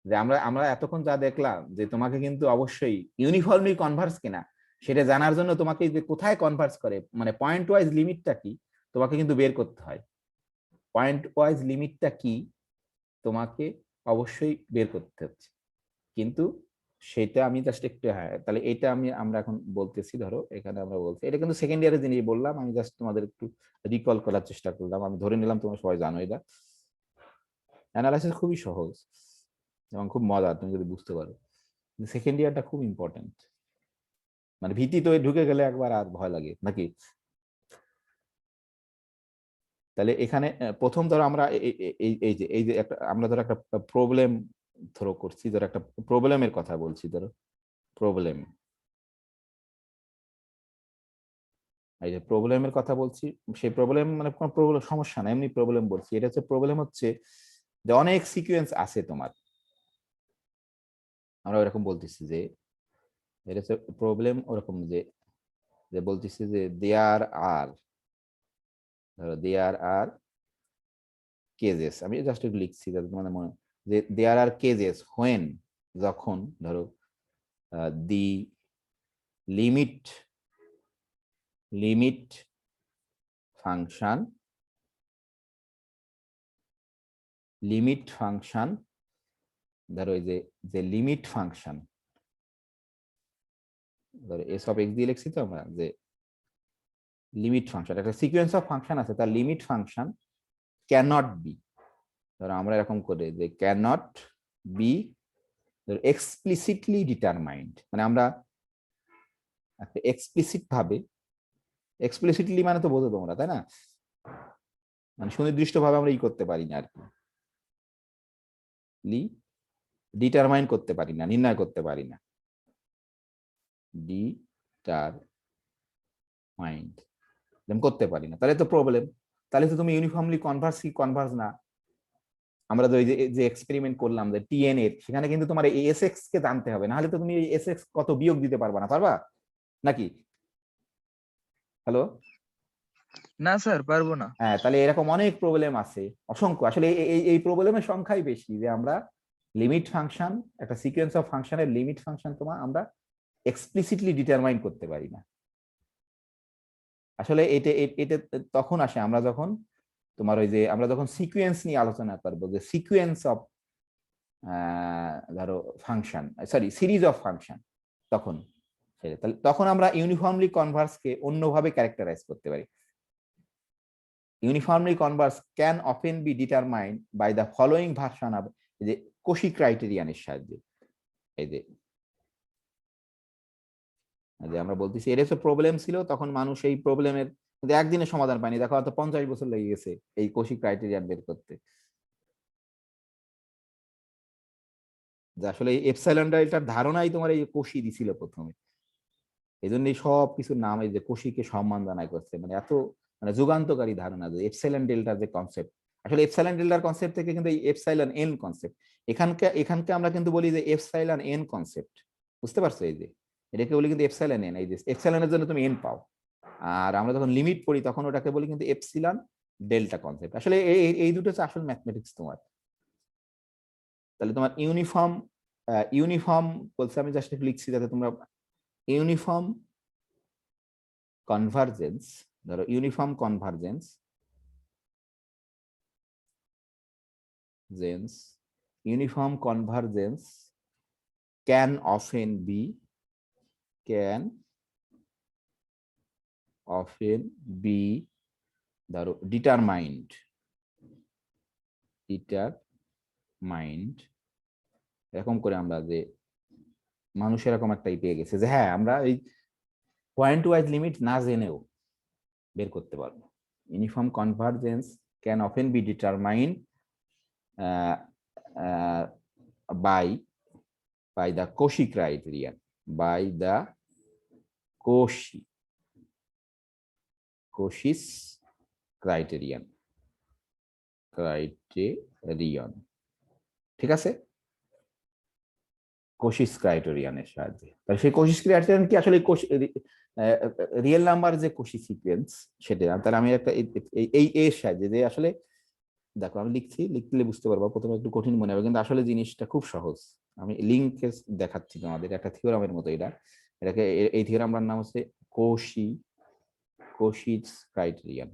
যে আমরা আমরা এতক্ষণ যা দেখলাম যে তোমাকে কিন্তু অবশ্যই ইউনিফর্মলি কনভার্স কিনা সেটা জানার জন্য তোমাকে যে কোথায় কনভার্স করে, মানে পয়েন্ট ওয়াইজ লিমিটটা কি তোমাকে কিন্তু বের করতে হয়। পয়েন্ট ওয়াইজ লিমিটটা কি তোমাকে অবশ্যই বের করতে হচ্ছে, কিন্তু সেটা আমি জাস্ট একটু, হ্যাঁ তাহলে এটা আমরা এখন বলতেছি, ধরো এখানে আমরা বলছি এটা কিন্তু সেকেন্ড ইয়ারের জিনিস বললাম, আমি জাস্ট তোমাদের একটু রিকল করার চেষ্টা করলাম, আমি ধরে নিলাম তোমরা সবাই জানো এটা। অ্যানালাইসিস খুবই সহজ এবং খুব মজার তুমি যদি বুঝতে পারো, সেকেন্ড ইয়ারটা খুব ইম্পর্টেন্ট, মানে ভীতি তো ঢুকে গেলে একবার আর ভয় লাগে নাকি। তাহলে এখানে প্রথম ধরো আমরা এই যে একটা, আমরা ধরো একটা প্রবলেম ধরো করছি, ধরো একটা প্রবলেমের কথা বলছি, ধরো প্রবলেম, এই যে প্রবলেমের কথা বলছি, সেই প্রবলেম মানে কোনো প্রবলেম সমস্যা না, এমনি প্রবলেম বলছি। এটা হচ্ছে প্রবলেম হচ্ছে যে অনেক সিকোয়েন্স আছে তোমার, আমরা এরকম বলতেছি যে এটা হচ্ছে প্রবলেম ওরকম, যে যে বলতেছি যে দেয়ার আর, ধরো দেয়ার আর কেজেস, আমি জাস্ট একটু লিখছি যাতে তোমাদের মনে, যে দেয়ার আর কেজেস হোয়েন, যখন ধরো দি লিমিট লিমিট ফাংশন ধরো এই যে লিমিট ফাংশন, ধরো এস অফ এক্স দিয়ে লিখছি তো আমরা, যে লিমিট ফাংশন একটা সিকোয়েন্স অফ ফাংশন আছে, তার লিমিট ফাংশন ক্যানট বি, ধরো আমরা এরকম করে যে ক্যানট বি এক্সপ্লিসিটলি ডিটারমাইন্ড, মানে আমরা এক্সপ্লিসিট ভাবে, এক্সপ্লিসিটলি মানে তো বোঝো তোমরা তাই না, মানে সুনির্দিষ্ট ভাবে আমরা ই করতে পারি না আর কি, ডিটারমাইন করতে পারি না, নির্ণয় করতে পারি না, ডিটারমাইন্ড করতে পারি না, তাহলে তো প্রবলেম। তাহলে তো তুমি ইউনিফর্মলি কনভার্স কি কনভার্স না, আমরা তো যে এক্সপেরিমেন্ট করলাম যে টিএন এর, সেখানে কিন্তু তোমার এই এসএক্স কে জানতে হবে, না হলে তো তুমি এসএক্স কত বিয়োগ দিতে পারবা না, পারবা নাকি? হ্যালো, না স্যার, পারবো না। হ্যাঁ, তাহলে এরকম অনেক প্রবলেম আছে, অসংখ্য, আসলে এই প্রবলেমের সংখ্যাই বেশি, যে আমরা লিমিট ফাংশন, একটা সিকোয়েন্স অফ ফাংশনের লিমিট ফাংশন তোমার আমরা এক্সপ্লিসিটলি ডিটারমাইন করতে পারি না। আসলে এটা এটা তখন আসে আমরা যখন তোমার ওই যে আমরা যখন সিকোয়েন্স নিয়ে আলোচনা করবো, যে সিকোয়েন্স অফ ধরো function, sorry series of function, তখন তাহলে তখন আমরা ইউনিফর্মলি কনভার্সকে অন্যভাবে ক্যারেক্টারাইজ করতে পারি। Uniformly converge can often be determined by the following version of, যে কোশি ক্রাইটেরিয়ানের সাহায্যে, এই যে আমরা বলতেছি এটা হচ্ছে প্রবলেম ছিল, তখন মানুষ এই প্রবলেমের কিন্তু একদিনে সমাধান পায়নি, দেখো হয়তো 50 বছর লেগে গেছে এই কোশি ক্রাইটেরিয়ান বের করতে, যে আসলে এই এপসাইলন ডেল্টার ধারণাই তোমার এই কোশি দিছিল প্রথমে, এই জন্যই সব কিছুর নাম এই যে কোশিকে সম্মান জানাই করছে, মানে এত মানে যুগান্তকারী ধারণা, যে এপসাইলন ডেল্টার যে কনসেপ্ট, আসলে এপসাইলন ডেল্টার কনসেপ্ট থেকে কিন্তু এই এপসাইলন এন কনসেপ্ট, এখানকে আমরা কিন্তু বলি যে এপসাইলন এন কনসেপ্ট, বুঝতে পারছো? এই যে এটাকে বলি কিন্তু এপসাইলন এন, এই যে এপসাইলনের জন্য তুমি এন পাও, আর আমরা যখন লিমিট পড়ি তখন ওটাকে বলি কিন্তু এপসিলন ডেল্টা কনসেপ্ট। আসলে এই দুটো হচ্ছে আসল ম্যাথমেটিক্স তোমার। তাহলে তোমার ইউনিফর্ম ইউনিফর্ম বলছে, আমি জাস্ট একটু লিখছি যাতে তোমরা ইউনিফর্ম কনভার্জেন্স, ধরো uniform convergence uniform convergence can often be ধরো determined এরকম করে আমরা যে মানুষ এরকম একটাই পেয়ে গেছে যে হ্যাঁ আমরা এই পয়েন্ট ওয়াইজ লিমিট না জেনেও বের করতে পারবো। Uniform convergence can often be determined by the Cauchy criterion, Cauchy's criterion, ঠিক আছে, Cauchy's criterion এর সাহায্যে। তাহলে সেই Cauchy's criterion কি আসলে রিয়েল নাম্বার যে Cauchy সিকোয়েন্স সেটা, তাহলে আমি একটা এই এর সাহায্যে যে আসলে দেখো আমি লিখলে বুঝতে পারবো, প্রথমে একটু কঠিন মনে হবে কিন্তু আসলে জিনিসটা খুব সহজ। আমি লিঙ্কে দেখাচ্ছি তোমাদের, একটা থিওরামের মতো এটাকে এই থিওরামটার নাম হচ্ছে Cauchy's criterion,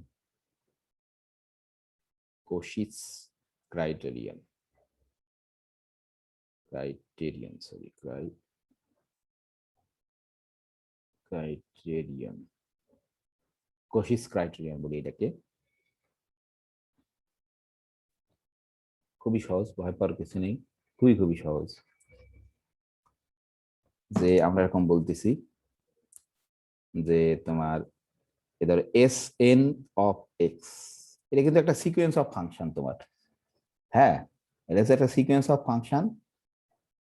Cauchy's criterion বলি এটাকে। খুবই সহজ, ভয় পাওয়ার কিছু নেই, খুবই সহজ। যে আমরা এরকম বলতেছি যে তোমার ধরো Sn of x, এটা কিন্তু একটা সিকোয়েন্স অফ ফাংশন তোমার। হ্যাঁ, এটা হচ্ছে একটা সিকোয়েন্স অফ ফাংশন,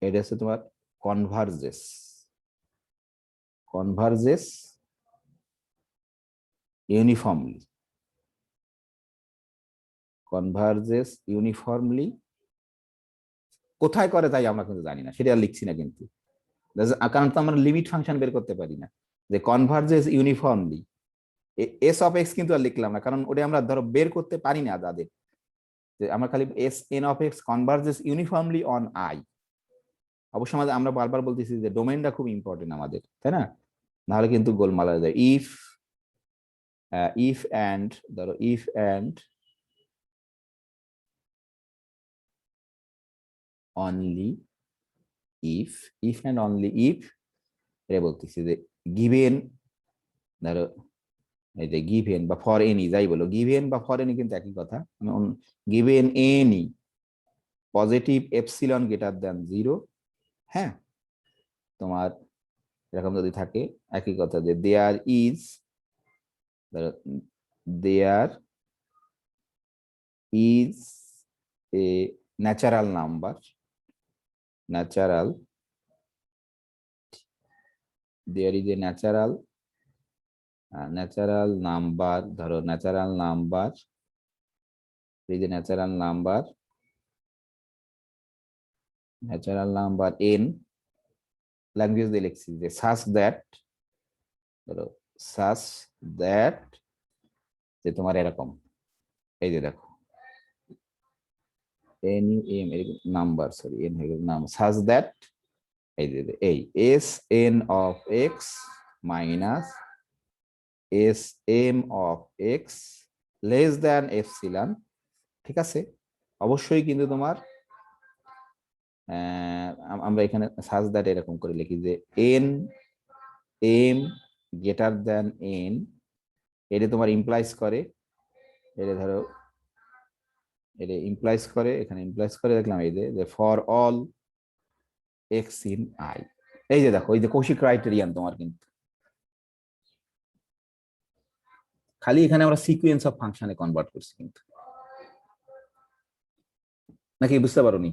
এটা হচ্ছে তোমার কনভার্জেস ইউনিফর্মলি, কোথায় করে তাই আমরা কিন্তু জানি না, সেটা আর লিখছি না কিন্তু, কারণ তো আমরা লিমিট ফাংশন বের করতে পারি না যে কনভার্জেস ইউনিফর্মলি এস অফ এক্স, কিন্তু আর লিখলাম না কারণ ওটা আমরা ধরো বের করতে পারি না যাদের, যে আমরা খালি S N of x কনভার্জেস uniformly on I. অবশ্য আমাদের আমরা বারবার বলতেছি যে ডোমেইনটা খুব ইম্পর্টেন্ট আমাদের, তাই না, নাহলে কিন্তু গোলমাল হয়ে যায়। ইফ অ্যান্ড ধরো if and only if and only if, এটা বলতেছি যে গিভেন, ধরো এই যে গিভেন বা ফর এনি যাই বলো, গিভেন বা ফর এনি কিন্তু একই কথা, given any positive epsilon greater than 0, হ্যাঁ, তোমার এরকম যদি থাকে একই কথা, যে there is a natural number, there is a natural number, ধরো ন্যাচারাল নাম্বার n, ল্যাঙ্গুয়েজ দিয়ে লিখছি যে such that যে তোমার এরকম, এই যে দেখো নাম্বার, সরি n হয়ে গেল নাম, such that এই যে এই Sn of x minus Sm of x less than epsilon, ঠিক আছে। অবশ্যই কিন্তু তোমার আমরা এখানে সাজ দ্যাট এরকম করে লিখি যে n m greater than n, এটা তোমার ইমপ্লাইজ করে, এটা ধরো এটা ইমপ্লাইজ করে, এখানে ইমপ্লাইজ করে দেখলাম এই যে for all x in i, এই যে দেখো এই যে Cauchy ক্রাইটেরিয়ান তোমার, কিন্তু খালি এখানে আমরা সিকোয়েন্স অফ ফাংশনে কনভার্ট করছি কিন্তু, নাকি বুঝতে পারোনি?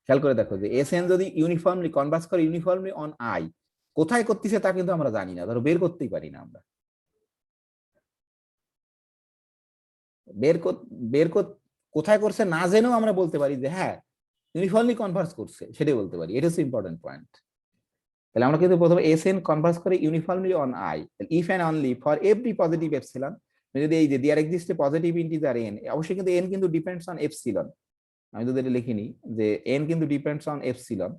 খেয়াল করে দেখো যে Sn যদি ইউনিফর্মলি কনভার্জ করে ইউনিফর্মলি অন আই, কোথায় করতেছে তা কিন্তু আমরা জানি না, ধরো বের করতেই পারি না আমরা, কোথায় করছে না জেনেও আমরা বলতে পারি যে হ্যাঁ ইউনিফর্মলি কনভার্জ করছে, সেটাই বলতে পারি। এটা হচ্ছে ইম্পর্টেন্ট পয়েন্ট। তাহলে আমরা কিন্তু প্রথমে Sn কনভার্জ করে uniformly on I, if and only for every positive epsilon তুমি যদি এই যে there exist a positive integer N, অবশ্যই কিন্তু এন কিন্তু ডিপেন্ডস অন এপসিলন। আমি যদি এটা লিখিনি যে এন কিন্তু ডিপেন্ডস অন এপসিলন,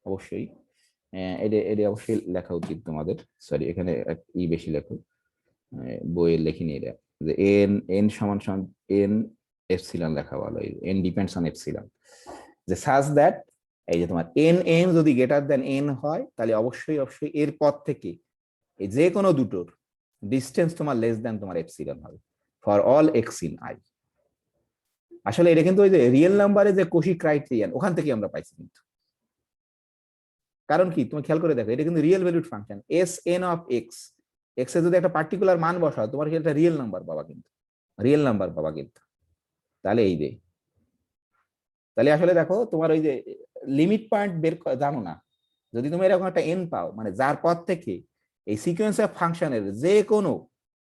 অবশ্যই এটা এটা অবশ্যই লেখা উচিত তোমাদের। সরি, এখানে ই বেশি লেখো, বইয়ে লেখিনি এটা, যে এন এন সমান সমান এন এপসিলন লেখা ভালো, এন ডিপেন্ডস অন এপসিলন, যে সাজ দ্যাট এই যে তোমার এন এন যদি গ্রেটার দেন এন হয়, তাহলে অবশ্যই অবশ্যই এর পর থেকে এই যে কোনো দুটোর ডিস্টেন্স তোমার লেস দেন তোমার এপসিলন হবে for all x in I. আসলে এটা কিন্তু ওই যে রিয়েল নাম্বারে যে কোশি ক্রাইটেরিয়ান, ওখান থেকে আমরা পাইছি কিন্তু। কারণ কি, তুমি খেয়াল করে দেখো, এটা কিন্তু real valued function, S N of x, x এর যদি একটা পার্টিকুলার মান বসাও, তোমার কি একটা রিয়েল নাম্বার পাবা কিন্তু, রিয়েল নাম্বার পাবা কিন্তু। তাহলে এই যে, তাহলে আসলে দেখো তোমার ওই যে লিমিট পয়েন্ট বের জানো না, যদি তুমি এরকম একটা এন পাও, মানে যার পর থেকে এই সিকোয়েন্স অফ ফাংশনের যে কোনো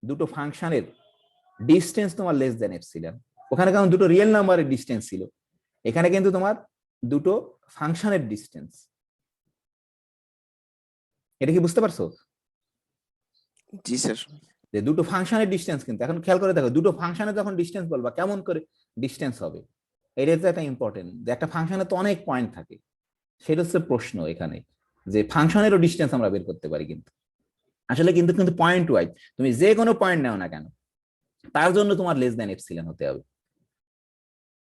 দুটো ফাংশনের ডিস্টেন্স তোমার লেস দেন এপসিলন, ওখানে কারণ দুটো রিয়েল নাম্বারের ডিস্টেন্স ছিল, এখানে কিন্তু তোমার দুটো ফাংশনের ডিস্টেন্স। এটা কি বুঝতে পারছো? জি স্যার। যে দুটো ফাংশনের ডিস্টেন্স, কিন্তু এখন খেয়াল করে দেখো, দুটো ফাংশনে যখন ডিস্টেন্স বলবা, কেমন করে ডিস্টেন্স হবে, এটা তো একটা ইম্পর্টেন্ট, যে একটা ফাংশনে তো অনেক পয়েন্ট থাকে, সেটা হচ্ছে প্রশ্ন এখানে, যে ফাংশনেরও ডিস্টেন্স আমরা বের করতে পারি কিন্তু। আসলে কিন্তু কিন্তু পয়েন্ট ওয়াইজ তুমি যে কোনো পয়েন্ট নাও না কেন, তার জন্য তোমার লেস দেন এপসিলন হতে হবে।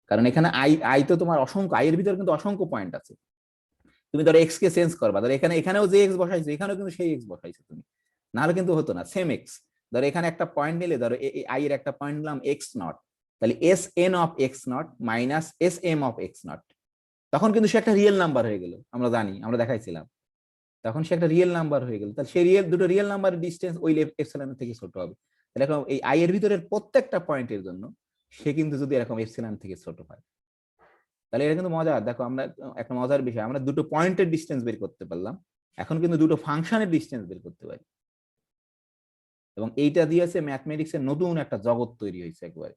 কারণ এখানে আই আই তো তোমার অসংখ্য, আই এর ভিতরে কিন্তু অসংখ্য পয়েন্ট আছে। তুমি ধরো এক্স কে চেঞ্জ করবা, ধরো এখানে এখানেও যে এক্স বসাইছো, এখানেও কিন্তু সেই এক্স বসাইছো তুমি, নাহলে কিন্তু হতো না সেম এক্স। ধরো এখানে একটা পয়েন্ট নিলে, ধরো আই এর একটা পয়েন্ট নিলাম এক্স নট, তাহলে S N of X naught minus S M of X naught, তখন কিন্তু সে একটা রিয়েল নাম্বার হয়ে গেল, আমরা জানি, আমরা দেখাইছিলাম, তখন সে একটা রিয়েল নাম্বার হয়ে গেল। তাহলে সেই রিয়েল দুটো রিয়েল নাম্বারের ডিস্টেন্স ওই এপসিলন থেকে ছোট হবে। তাহলে এখন এই আই এর ভিতরের প্রত্যেকটা পয়েন্টের জন্য সে কিন্তু যদি এরকম এপসিলন থেকে ছোট হয়, তাহলে এটা কিন্তু মজা। দেখো আমরা একটা মজার বিষয়, আমরা দুটো পয়েন্টের ডিস্টেন্স বের করতে পারলাম, এখন কিন্তু দুটো ফাংশনের ডিস্টেন্স বের করতে পারি, এবং এইটা দিয়েছে ম্যাথমেটিক্স এর নতুন একটা জগৎ তৈরি হয়েছে একবারে।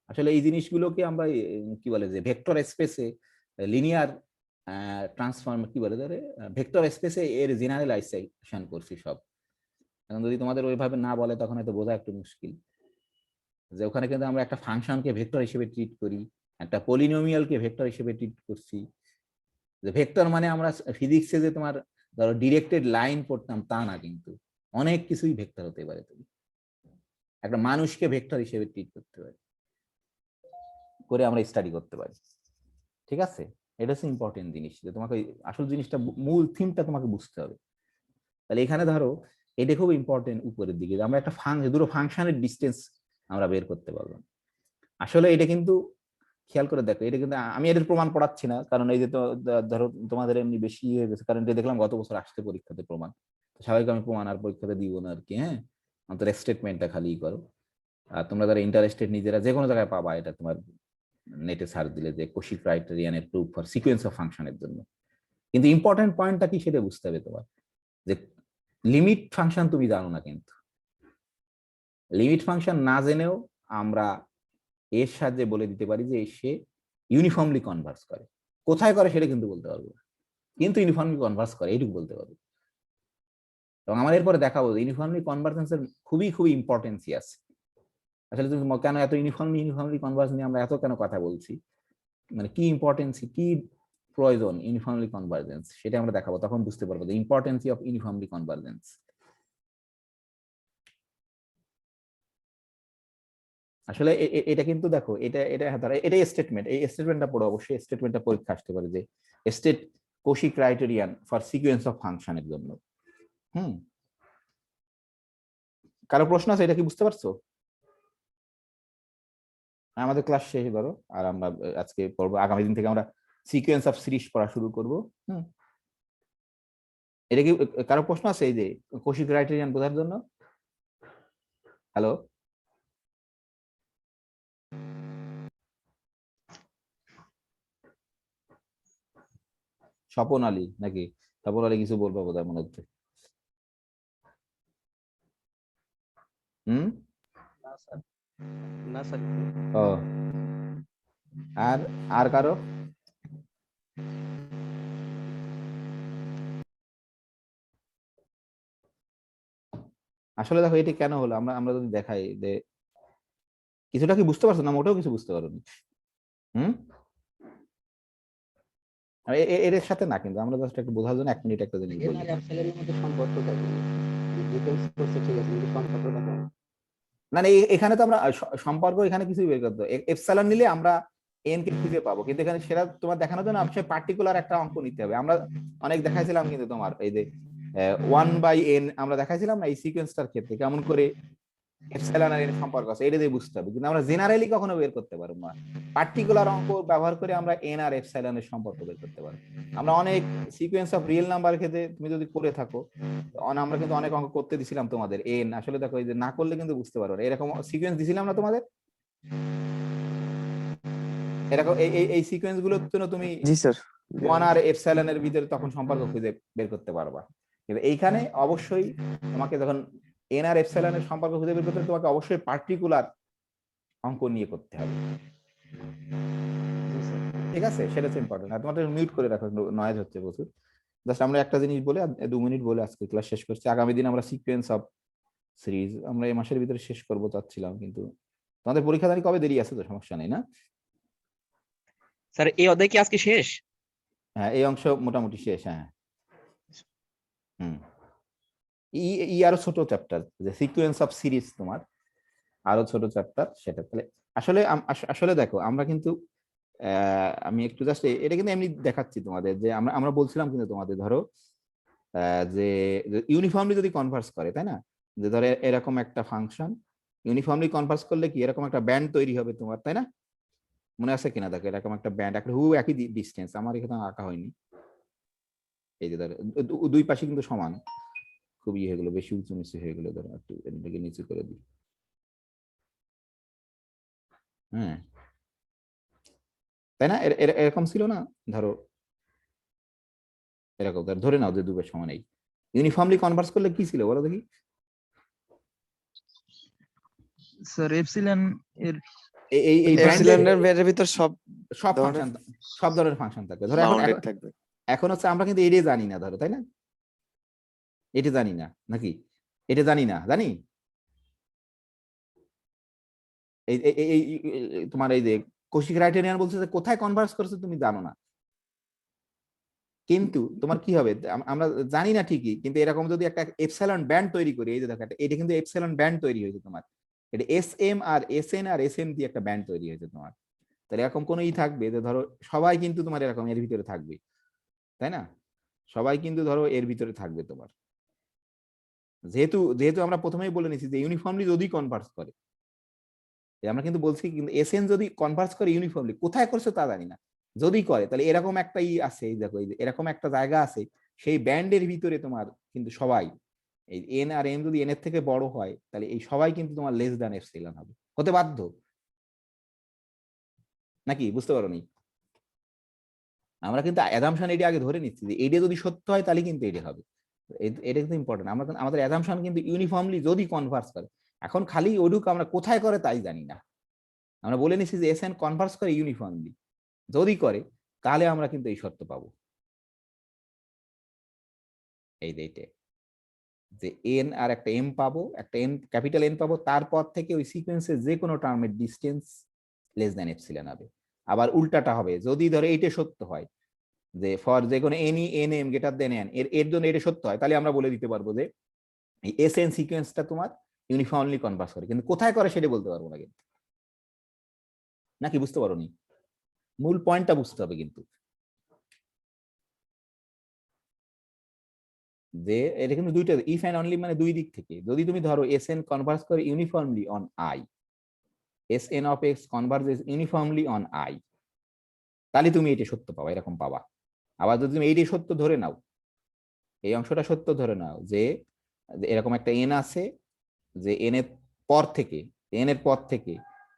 আসলে এই জিনিসগুলোকে আমরা কি বলে যে ভেক্টর স্পেসে লিনিয়ার ট্রান্সফর্ম কি বলে ধরে ভেক্টর স্পেসে এর জেনারেলাইজেশন করছি সব। এখন যদি তোমাদের ওইভাবে না বলে, তখন হয়তো বোঝা একটু মুশকিল, যে ওখানে কিন্তু আমরা একটা ফাংশনকে ভেক্টর হিসেবে ট্রিট করি, একটা পলিনোমিয়ালকে ভেক্টর হিসেবে ট্রিট করছি। যে ভেক্টর মানে আমরা ফিজিক্সে যে তোমার ধরো ডিরেক্টেড লাইন পড়তাম তা না, কিন্তু অনেক কিছুই ভেক্টর হতে পারে। তুমি একটা মানুষকে ভেক্টর হিসেবে ট্রিট করতে পারি, করে আমরা স্টাডি করতে পারি। ঠিক আছে, এটা হচ্ছে ইম্পর্টেন্ট জিনিস, যে তোমাকে আসল জিনিসটা, মূল থিমটা তোমাকে বুঝতে হবে। তাহলে এখানে ধরো এটা খুব ইম্পর্টেন্ট, উপরের দিকে আমরা একটা দুটো ফাংশনের ডিস্টেন্স আমরা বের করতে পারবো। আসলে এটা কিন্তু খেয়াল করে দেখো, এটা কিন্তু আমি এদের প্রমাণ পড়াচ্ছি না, কারণ এই যে তো ধরো তোমাদের এমনি বেশি হয়ে গেছে, কারণ এটা দেখলাম গত বছর আসতে পরীক্ষাতে প্রমাণ, স্বাভাবিক আমি প্রমাণ আর পরীক্ষাতে দিব না আর কি। হ্যাঁ, অন্তত স্টেটমেন্টটা খালি করো। আর তোমরা যারা ইন্টারেস্টেড নিজেরা যে কোনো জায়গায় পাবা, এটা তোমার নেটে সার্চ দিলে, যে কোশি ক্রাইটেরিয়ানের প্রুফ ফর সিকোয়েন্স অফ ফাংশনের জন্য। কিন্তু ইম্পর্টেন্ট পয়েন্টটা কি সেটা বুঝতে হবে তোমার, যে লিমিট ফাংশন তুমি জানো না, কিন্তু লিমিট ফাংশন না জেনেও আমরা এর সাহায্যে বলে দিতে পারি যে সে ইউনিফর্মলি কনভার্স করে। কোথায় করে সেটা কিন্তু বলতে পারবো, কিন্তু ইউনিফর্মলি কনভার্স করে এইটুকু বলতে পারবো। এবং আমার এরপরে দেখাবো ইউনিফর্মলি কনভার্জেন্সের খুবই খুবই ইম্পর্টেন্সই আছে। আসলে তুমি কেন এত ইউনিফর্মলি কনভার্স নিয়ে আমরা এত কেন কথা বলছি, মানে কি ইম্পর্টেন্স, কি প্রয়োজন ইউনিফর্মলি কনভার্জেন্স, সেটা আমরা দেখাবো, তখন বুঝতে পারবো the importance of uniformly convergence. আসলে এটা কিন্তু দেখো, এটা এটা এটাই স্টেটমেন্ট, এই স্টেটমেন্টটা পড়ো, অবশ্যই স্টেটমেন্টটা পরীক্ষা আসতে পারে, যে state Kosi criterion for sequence of ফাংশনের জন্য। হুম, কারো প্রশ্ন আছে? এটা কি বুঝতে পারছো? আমাদের ক্লাস শেষ করো, আর আমরা আজকে পড়বো, আগামী দিন থেকে আমরা সিকোয়েন্স অফ সিরিজ পড়া শুরু করব। হুম, এটা কি কারো প্রশ্ন আছে এই যে কোশি ক্রাইটেরিয়ান বোঝার জন্য? হ্যালো, স্বপন আলী নাকি? স্বপন আলী কিছু বলবো বোধহয় মনে হচ্ছে। হুম, না স্যার। ও, আর আর কারো? আসলে দেখো এটি কেন হলো, আমরা আমরা যদি দেখাই যে কিছুটা কি বুঝতে পারছো না, মোটেও কিছু বুঝতে পারোনি। হুম, আর এর সাথে না, কিন্তু আমরা জাস্ট একটু বোঝার জন্য 1 মিনিট একটা জিনিস বলি। না না, এখানে তো আমরা সম্পর্ক এখানে কিছুই বের করতে, এপসাইলন নিলে আমরা এন কে খুঁজে পাবো, কিন্তু এখানে সেটা তোমার দেখানোর জন্য সে পার্টিকুলার একটা অঙ্ক নিতে হবে। আমরা অনেক দেখাইছিলাম কিন্তু তোমার এই যে 1/n আমরা দেখাইছিলাম না এই সিকোয়েন্সটার ক্ষেত্রে কেমন করে এপসাইলন আর এর সম্পর্ক আছে, এটা দিয়ে বুঝতে হবে, কিন্তু আমরা জেনারেলি কখনো বের করতে পারবো না। পার্টিকুলার অঙ্ক ব্যবহার করে আমরা এন আর এপসাইলনের সম্পর্ক বের করতে পারবো। আমরা অনেক সিকোয়েন্স অফ রিয়েল নাম্বার ক্ষেত্রে তুমি যদি করে থাকো, আমরা কিন্তু অনেক অঙ্ক করতে দিছিলাম তোমাদের এন, আসলে দেখো এই যে না করলে কিন্তু বুঝতে পারবো না। এরকম সিকোয়েন্স দিছিলাম না তোমাদের, এরকম এই সিকোয়েন্স গুলোর জন্য তুমি জি স্যার। 1 আর এপসাইলনের ভিতরে তখন সম্পর্ক খুঁজে বের করতে পারবা। কিন্তু এইখানে অবশ্যই তোমাকে যখন এন আর এপসাইলনের সম্পর্ক খুঁজে বের করতে তোমাকে অবশ্যই পার্টিকুলার অঙ্ক নিয়ে করতে হবে, ঠিক আছে? সেটা হচ্ছে ইম্পর্টেন্ট। আর তোমাদের মিউট করে রাখো, নয়েজ হচ্ছে প্রচুর। জাস্ট আমরা একটা জিনিস বলে 2 মিনিট বলে আজকে ক্লাস শেষ করছি। আগামী দিন আমরা সিকোয়েন্স অফ সিরিজ আমরা এই মাসের ভিতরে শেষ করবো চাচ্ছিলাম, কিন্তু তোমাদের পরীক্ষা জানি কবে, দেরি আছে তো, সমস্যা নেই না? স্যার এই অধ্যায় কি আজকে শেষ? হ্যাঁ, এই অংশ মোটামুটি শেষ। হ্যাঁ, হুম, ই আরো ছোট চ্যাপ্টার, যে সিকোয়েন্স অফ সিরিজ তোমার আরো ছোট চ্যাপ্টার সেটা। তাহলে আসলে আসলে দেখো আমরা কিন্তু আমি একটু জাস্ট এটা কিন্তু এমনি দেখাচ্ছি তোমাদের, যে আমরা আমরা বলছিলাম কিন্তু তোমাদের ধরো যে ইউনিফর্মলি যদি কনভার্স করে, তাই না, যে ধরো এরকম একটা ফাংশন ইউনিফর্মলি কনভার্স করলে কি এরকম একটা ব্যান্ড তৈরি হবে তোমার, তাই না? মনে আছে কিনা দেখো, এরকম একটা ব্যান্ড, একটা হু একই ডিস্টেন্স, আমার এখানে আঁকা হয়নি, এই যে ধরো দুই পাশে কিন্তু সমান, খুব ইয়ে হয়ে গেলো, বেশি উঁচু নিচু হয়ে গেলো, ধরো একটু এটাকে নিচু করে দিই। হ্যাঁ, তাই না, এরকম ছিল না, ধরো এরকম ধরে নাও যে দুটো সমান, এই ইউনিফর্মলি কনভার্স করলে কি ছিল বলো দেখি? স্যার এপসিলন এর এই এপসিলনের ভিতর সব সব ধরনের ফাংশন, সব ধরনের ফাংশন থাকবে। ধরো এখন বাউন্ডেড থাকবে। এখন হচ্ছে আমরা কিন্তু এটাই জানি না, ধরো, তাই না, এটা জানি না নাকি, এটা জানি না, জানি এই তোমার এই যে কৌশিক রাইটেরিয়ান বলছে যে কোথায় কনভার্স করছে তুমি জানো না, কিন্তু তোমার কি হবে, আমরা জানি না ঠিকই, কিন্তু এরকম যদি একটা এপসাইলন ব্যান্ড তৈরি করি, এই যে দেখো এটা কিন্তু এপসাইলন ব্যান্ড তৈরি হয়েছে তোমার, এটা S M R S N আর এস এম দিয়ে একটা ব্যান্ড তৈরি হয়েছে তোমার। তাহলে এরকম কোনো ই থাকবে যে ধরো সবাই কিন্তু তোমার এরকম এর ভিতরে থাকবে, তাই না, সবাই কিন্তু ধরো এর ভিতরে থাকবে তোমার, যেহেতু যেহেতু আমরা প্রথমেই বলে নিচ্ছি যে ইউনিফর্মলি যদি কনভার্স করে, আমরা কিন্তু বলছি কিন্তু এসএন যদি কনভার্স করে ইউনিফর্মলি, কোথায় করছে তা জানি না, যদি করে তাহলে এরকম একটা ই আছে, এই দেখো এরকম একটা জায়গা আছে, সেই ব্যান্ডের ভিতরে তোমার কিন্তু সবাই, এই এন আর এম যদি এন এর থেকে বড় হয় তাহলে এই সবাই কিন্তু তোমার লেস দ্যান এপসিলন হবে, হতে বাধ্য, নাকি বুঝতে পারোনি? আমরা কিন্তু অ্যাজাম্পশন এটি আগে ধরে নিচ্ছি যে এটা যদি সত্য হয় তাহলে কিন্তু এটা হবে, এটা কিন্তু ইম্পর্টেন্ট। আমরা আমাদের অ্যাজাম্পশন কিন্তু ইউনিফর্মলি যদি কনভার্স করে, এখন খালি ওইটুকু আমরা কোথায় করে তাই জানি না, আমরা বলে নিচ্ছি যে এসএন কনভার্স করে ইউনিফর্মলি, যদি করে তাহলে আমরা কিন্তু এই শর্ত পাবো, এই যে এন আর একটা এম পাবো, একটা এন ক্যাপিটাল এন পাবো, তারপর থেকে ওই সিকোয়েন্সের যে কোনো টার্মের ডিস্টেন্স লেস দ্যান এপসিলন হবে। আবার উল্টাটা হবে, যদি ধরো এইটা সত্য হয় যে ফর যে কোনো any N M greater then N, এর জন্য এটা সত্য হয়, তাহলে আমরা বলে দিতে পারবো যে এই এস এন সিকোয়েন্সটা তোমার ইউনিফর্মলি কনভার্স করে, কিন্তু কোথায় করে সেটা বলতে পারবো না কিন্তু, নাকি বুঝতে পারোনি? মূল পয়েন্টটা বুঝতে হবে কিন্তু, যে এটা কিন্তু দুইটা ইফ এন্ড অনলি, মানে দুই দিক থেকে, যদি তুমি ধরো এস এন কনভার্স করে uniformly on I, S N of x কনভার্জেস uniformly on I, তাহলে তুমি এটা সত্য পাবা, এরকম পাবা। আবার যদি তুমি এইটাই সত্য ধরে নাও, এই অংশটা সত্য ধরে নাও যে এরকম একটা এন আছে, যে এন এর পর থেকে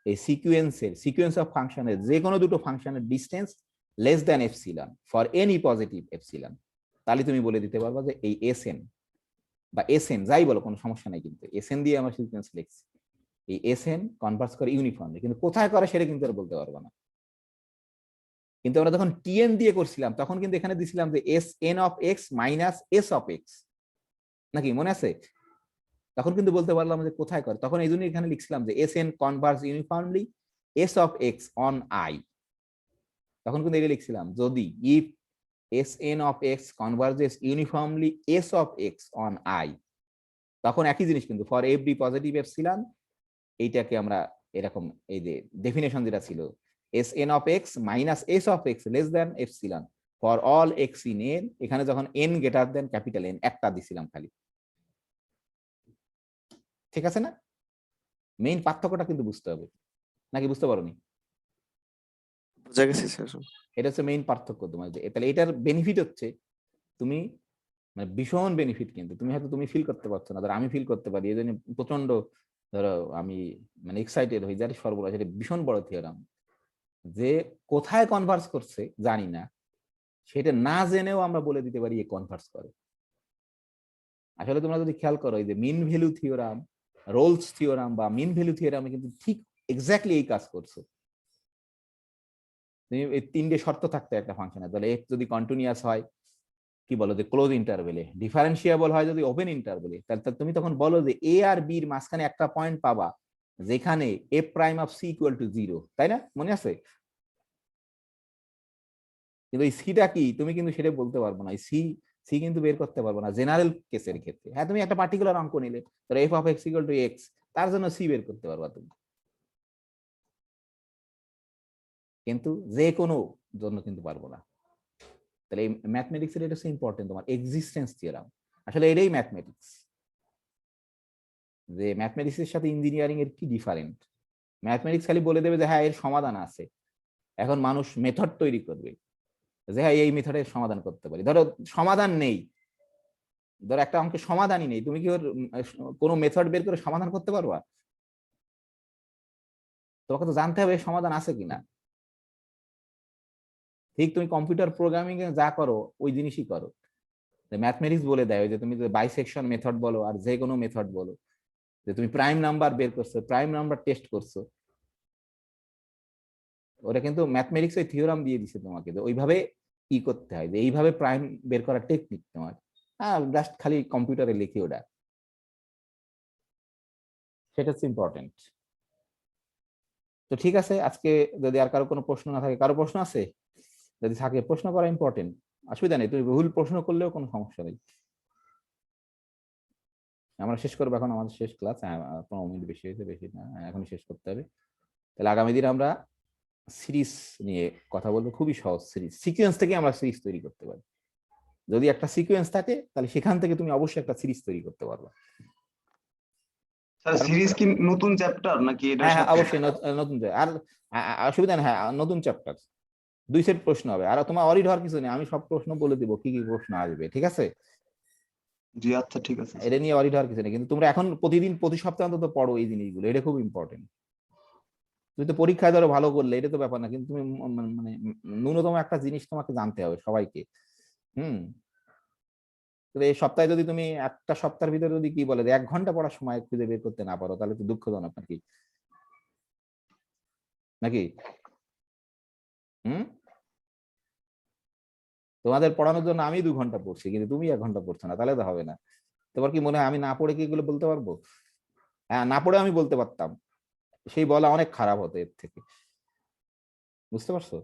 এই সিকোয়েন্স অফ ফাংশনের যে কোনো দুটো ফাংশনের distance less than epsilon for any positive epsilon, তাহলে তুমি বলে দিতে পারবা যে এই এসএন বা এসএন যাই বলো কোনো সমস্যা নাই, কিন্তু এসএন দিয়ে আমরা সিকোয়েন্স লিখছি, এই এসএন কনভার্স করে ইউনিফর্মলি, কিন্তু কোথায় করে সেটা কিন্তু আর বলতে পারবো না। কিন্তু আমরা যখন টিএন দিয়ে করছিলাম তখন কিন্তু এখানে দিছিলাম যে S N of x minus S of x, নাকি মনে আছে? তখন কিন্তু বলতে পারলাম যে কোথায় করে, তখন এই জন্য এখানে লিখছিলাম যে S N converge uniformly S of x on I, তখন কিন্তু এটা লিখছিলাম যদি if S N of x কনভার্জেস uniformly S of x on I, তখন একই জিনিস কিন্তু ফর এভরি পজিটিভ এপসিলন, এইটাকে আমরা এরকম এই যে ডেফিনেশন যেটা ছিল S N of x minus S of x less than epsilon for all x in an, এখানে যখন N greater than capital N একটা দিছিলাম খালি, ঠিক আছে না? মেইন পার্থক্যটা কিন্তু বুঝতে হবে, নাকি বুঝতে পারোনি? বুঝা গেছে স্যার। এটা হচ্ছে মেইন পার্থক্য তোমার, যে তাহলে এটার বেনিফিট হচ্ছে তুমি মানে ভীষণ বেনিফিট, কিন্তু তুমি হয়তো তুমি ফিল করতে পারছো না, ধরো আমি ফিল করতে পারি, এই জন্য প্রচন্ড ধরো আমি মানে এক্সাইটেড হই, যার সর্বনাশ, এটা ভীষণ বড় থিওরাম, যে কোথায় কনভার্স করছে জানি না, সেটা না জেনেও আমরা বলে দিতে পারি এ কনভার্স করে। আসলে তোমরা যদি খেয়াল করো এই যে mean value theorem, Rolle's theorem বা মিন ভ্যালু থিওরামে কিন্তু ঠিক এক্স্যাক্টলি এই কাজ করছে। তুমি এই তিনটে শর্ত থাকতে একটা ফাংশনে, তাহলে এফ যদি কন্টিনিউয়াস হয় কি বলো যে ক্লোজ ইন্টারভেলে, ডিফারেন্সিয়েবল হয় যদি ওপেন ইন্টারভেলে, তাহলে তুমি তখন বলো যে এ আর বি এর মাঝখানে একটা পয়েন্ট পাবা যেখানে F prime of C equal to 0, তাই না? মনে আছে? কিন্তু এই সিটা কি তুমি কিন্তু সেটা বলতে পারবো না, সি সি কিন্তু বের করতে পারবো না জেনারেল কেসের ক্ষেত্রে। হ্যাঁ, তুমি একটা পার্টিকুলার অঙ্ক নিলে, ধরো F of x equal to x, তার জন্য সি বের করতে পারবা তুমি, কিন্তু যে কোনো জন্য কিন্তু পারবো না। তাহলে এই ম্যাথমেটিক্স এর এটা হচ্ছে ইম্পর্টেন্ট, তোমার এক্সিস্টেন্স থিওরাম, আসলে এটাই ম্যাথমেটিক্স। যে ম্যাথমেটিক্স এর সাথে ইঞ্জিনিয়ারিং এর কি ডিফারেন্ট, ম্যাথমেটিক্স খালি বলে দেবে যে হ্যাঁ এর সমাধান আছে, এখন মানুষ মেথড তৈরি করবে যে হ্যাঁ এই মেথডের সমাধান করতে পারি। ধরো সমাধান নেই, ধরো একটা অঙ্কের সমাধানই নেই, তুমি কি ওর কোনো মেথড বের করে সমাধান করতে পারবা? তোমাকে তো জানতে হবে এর সমাধান আছে কিনা। ঠিক তুমি কম্পিউটার প্রোগ্রামিং এ যা করো ওই জিনিসই করো, ম্যাথমেটিক্স বলে দেয় যে তুমি বাইসেকশন মেথড বলো আর যে কোনো মেথড বলো, যে তুমি প্রাইম নাম্বার বের করছো, প্রাইম নাম্বার টেস্ট করছো, ওরা কিন্তু ম্যাথমেটিক্স ওই থিওরাম দিয়ে দিছে তোমাকে যে ওইভাবে ই করতে হয়, যে এইভাবে প্রাইম বের করার টেকনিক তোমার, হ্যাঁ জাস্ট খালি কম্পিউটারে লিখি ওটা, সেটা হচ্ছে ইম্পর্টেন্ট। তো ঠিক আছে, আজকে যদি আর কারো কোনো প্রশ্ন না থাকে, কারো প্রশ্ন আছে? যদি থাকে প্রশ্ন করা ইম্পর্টেন্ট, অসুবিধা নেই, তুমি ভুল প্রশ্ন করলেও কোনো সমস্যা নেই। আমরা শেষ করবো এখন, আমাদের শেষ ক্লাস, 15 মিনিট বেশি হয়েছে, বেশি না, এখনই শেষ করতে হবে। তাহলে আগামী দিন আমরা সিরিজ নিয়ে কথা বলবো, খুবই সহজ সিরিজ, সিকোয়েন্স থেকে আমরা সিরিজ তৈরি করতে পারি। যদি একটা সিকোয়েন্স থাকে তাহলে সেখান থেকে তুমি অবশ্যই একটা সিরিজ তৈরি করতে পারবে। স্যার সিরিজ কি নতুন চ্যাপ্টার নাকি এটার হ্যাঁ হ্যাঁ সাথে? অবশ্যই নতুন আর অসুবিধা নেই, হ্যাঁ নতুন চ্যাপ্টার, 2 সেট প্রশ্ন হবে, আর তোমার অরিড হওয়ার কিছু নেই, আমি সব প্রশ্ন বলে দিব কি কি প্রশ্ন আসবে, ঠিক আছে? জি আচ্ছা ঠিক আছে এটা নিয়ে অরিড হওয়ার কিছু নেই, কিন্তু তোমরা এখন প্রতিদিন প্রতি সপ্তাহে অন্তত পড়ো এই জিনিসগুলো, এটা খুব ইম্পর্টেন্ট। তুমি তো পরীক্ষায় ধরো ভালো করলে এটা তো ব্যাপার না, কিন্তু তুমি মানে ন্যূনতম একটা জিনিস তোমাকে জানতে হবে সবাইকে। হুম, এই সপ্তাহে যদি তুমি একটা সপ্তাহের ভিতরে যদি কি বলে 1 ঘন্টা পড়ার সময় খুঁজে বের করতে না পারো, তাহলে তো দুঃখজনক নাকি, নাকি? হুম, তোমাদের পড়ানোর জন্য আমি 2 ঘন্টা পড়ছি, কিন্তু তুমি 1 ঘন্টা পড়ছো না, তাহলে তো হবে না। তোমার কি মনে হয় আমি না পড়ে কি এগুলো বলতে পারবো? হ্যাঁ, না পড়ে আমি বলতে পারতাম, সেই বলা অনেক খারাপ হতো এর থেকে, বুঝতে পারছো?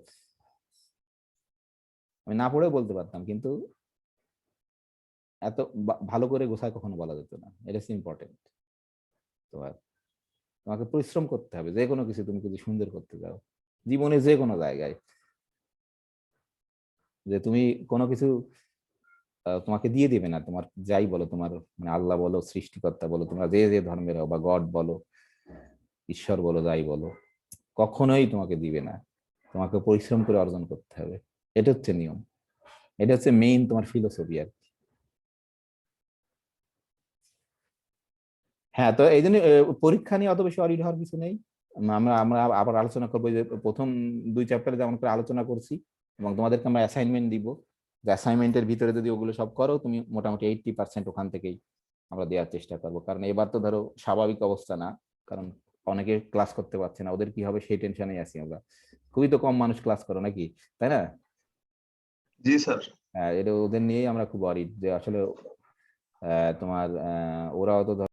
আমি না পড়েও বলতে পারতাম, কিন্তু এত ভালো করে গোছায় কখনো বলা যেত না, এটা হচ্ছে ইম্পর্টেন্ট। তোমার তোমাকে পরিশ্রম করতে হবে, যে কোনো কিছু তুমি যদি সুন্দর করতে যাও জীবনে যে কোনো জায়গায়, যে তুমি কোনো কিছু তোমাকে দিয়ে দিবে না, তোমার যাই বলো, তোমার মানে আল্লাহ বলো, সৃষ্টিকর্তা বলো, তোমরা যে যে ধর্মের হও, বা গড বলো, ঈশ্বর বলো, যাই বলো, কখনোই তোমাকে দিবে না, তোমাকে পরিশ্রম করে অর্জন করতে হবে, এটা হচ্ছে নিয়ম, এটা হচ্ছে মেইন তোমার ফিলোসফি আর কি। হ্যাঁ, তো এই জন্য পরীক্ষা নিয়ে অত বেশি অরিড হওয়ার কিছু নেই। আমরা আমরা আবার আলোচনা করবো, যে প্রথম 2 চ্যাপ্টারে যেমন করে আলোচনা করছি, এবং তোমাদেরকে আমরা অ্যাসাইনমেন্ট দিব, যে অ্যাসাইনমেন্টের ভিতরে যদি ওগুলো সব করো তুমি মোটামুটি 80% ওখান থেকেই আমরা দেওয়ার চেষ্টা করবো। কারণ এবার তো ধরো স্বাভাবিক অবস্থা না, কারণ অনেকে ক্লাস করতে পারছে না, ওদের কি হবে সেই টেনশনে আছি আমরা, খুবই তো কম মানুষ ক্লাস করো নাকি, তাই না? জি স্যার। হ্যাঁ, এটা ওদের নিয়েই আমরা খুব অরিড, যে আসলে তোমার ওরাও তো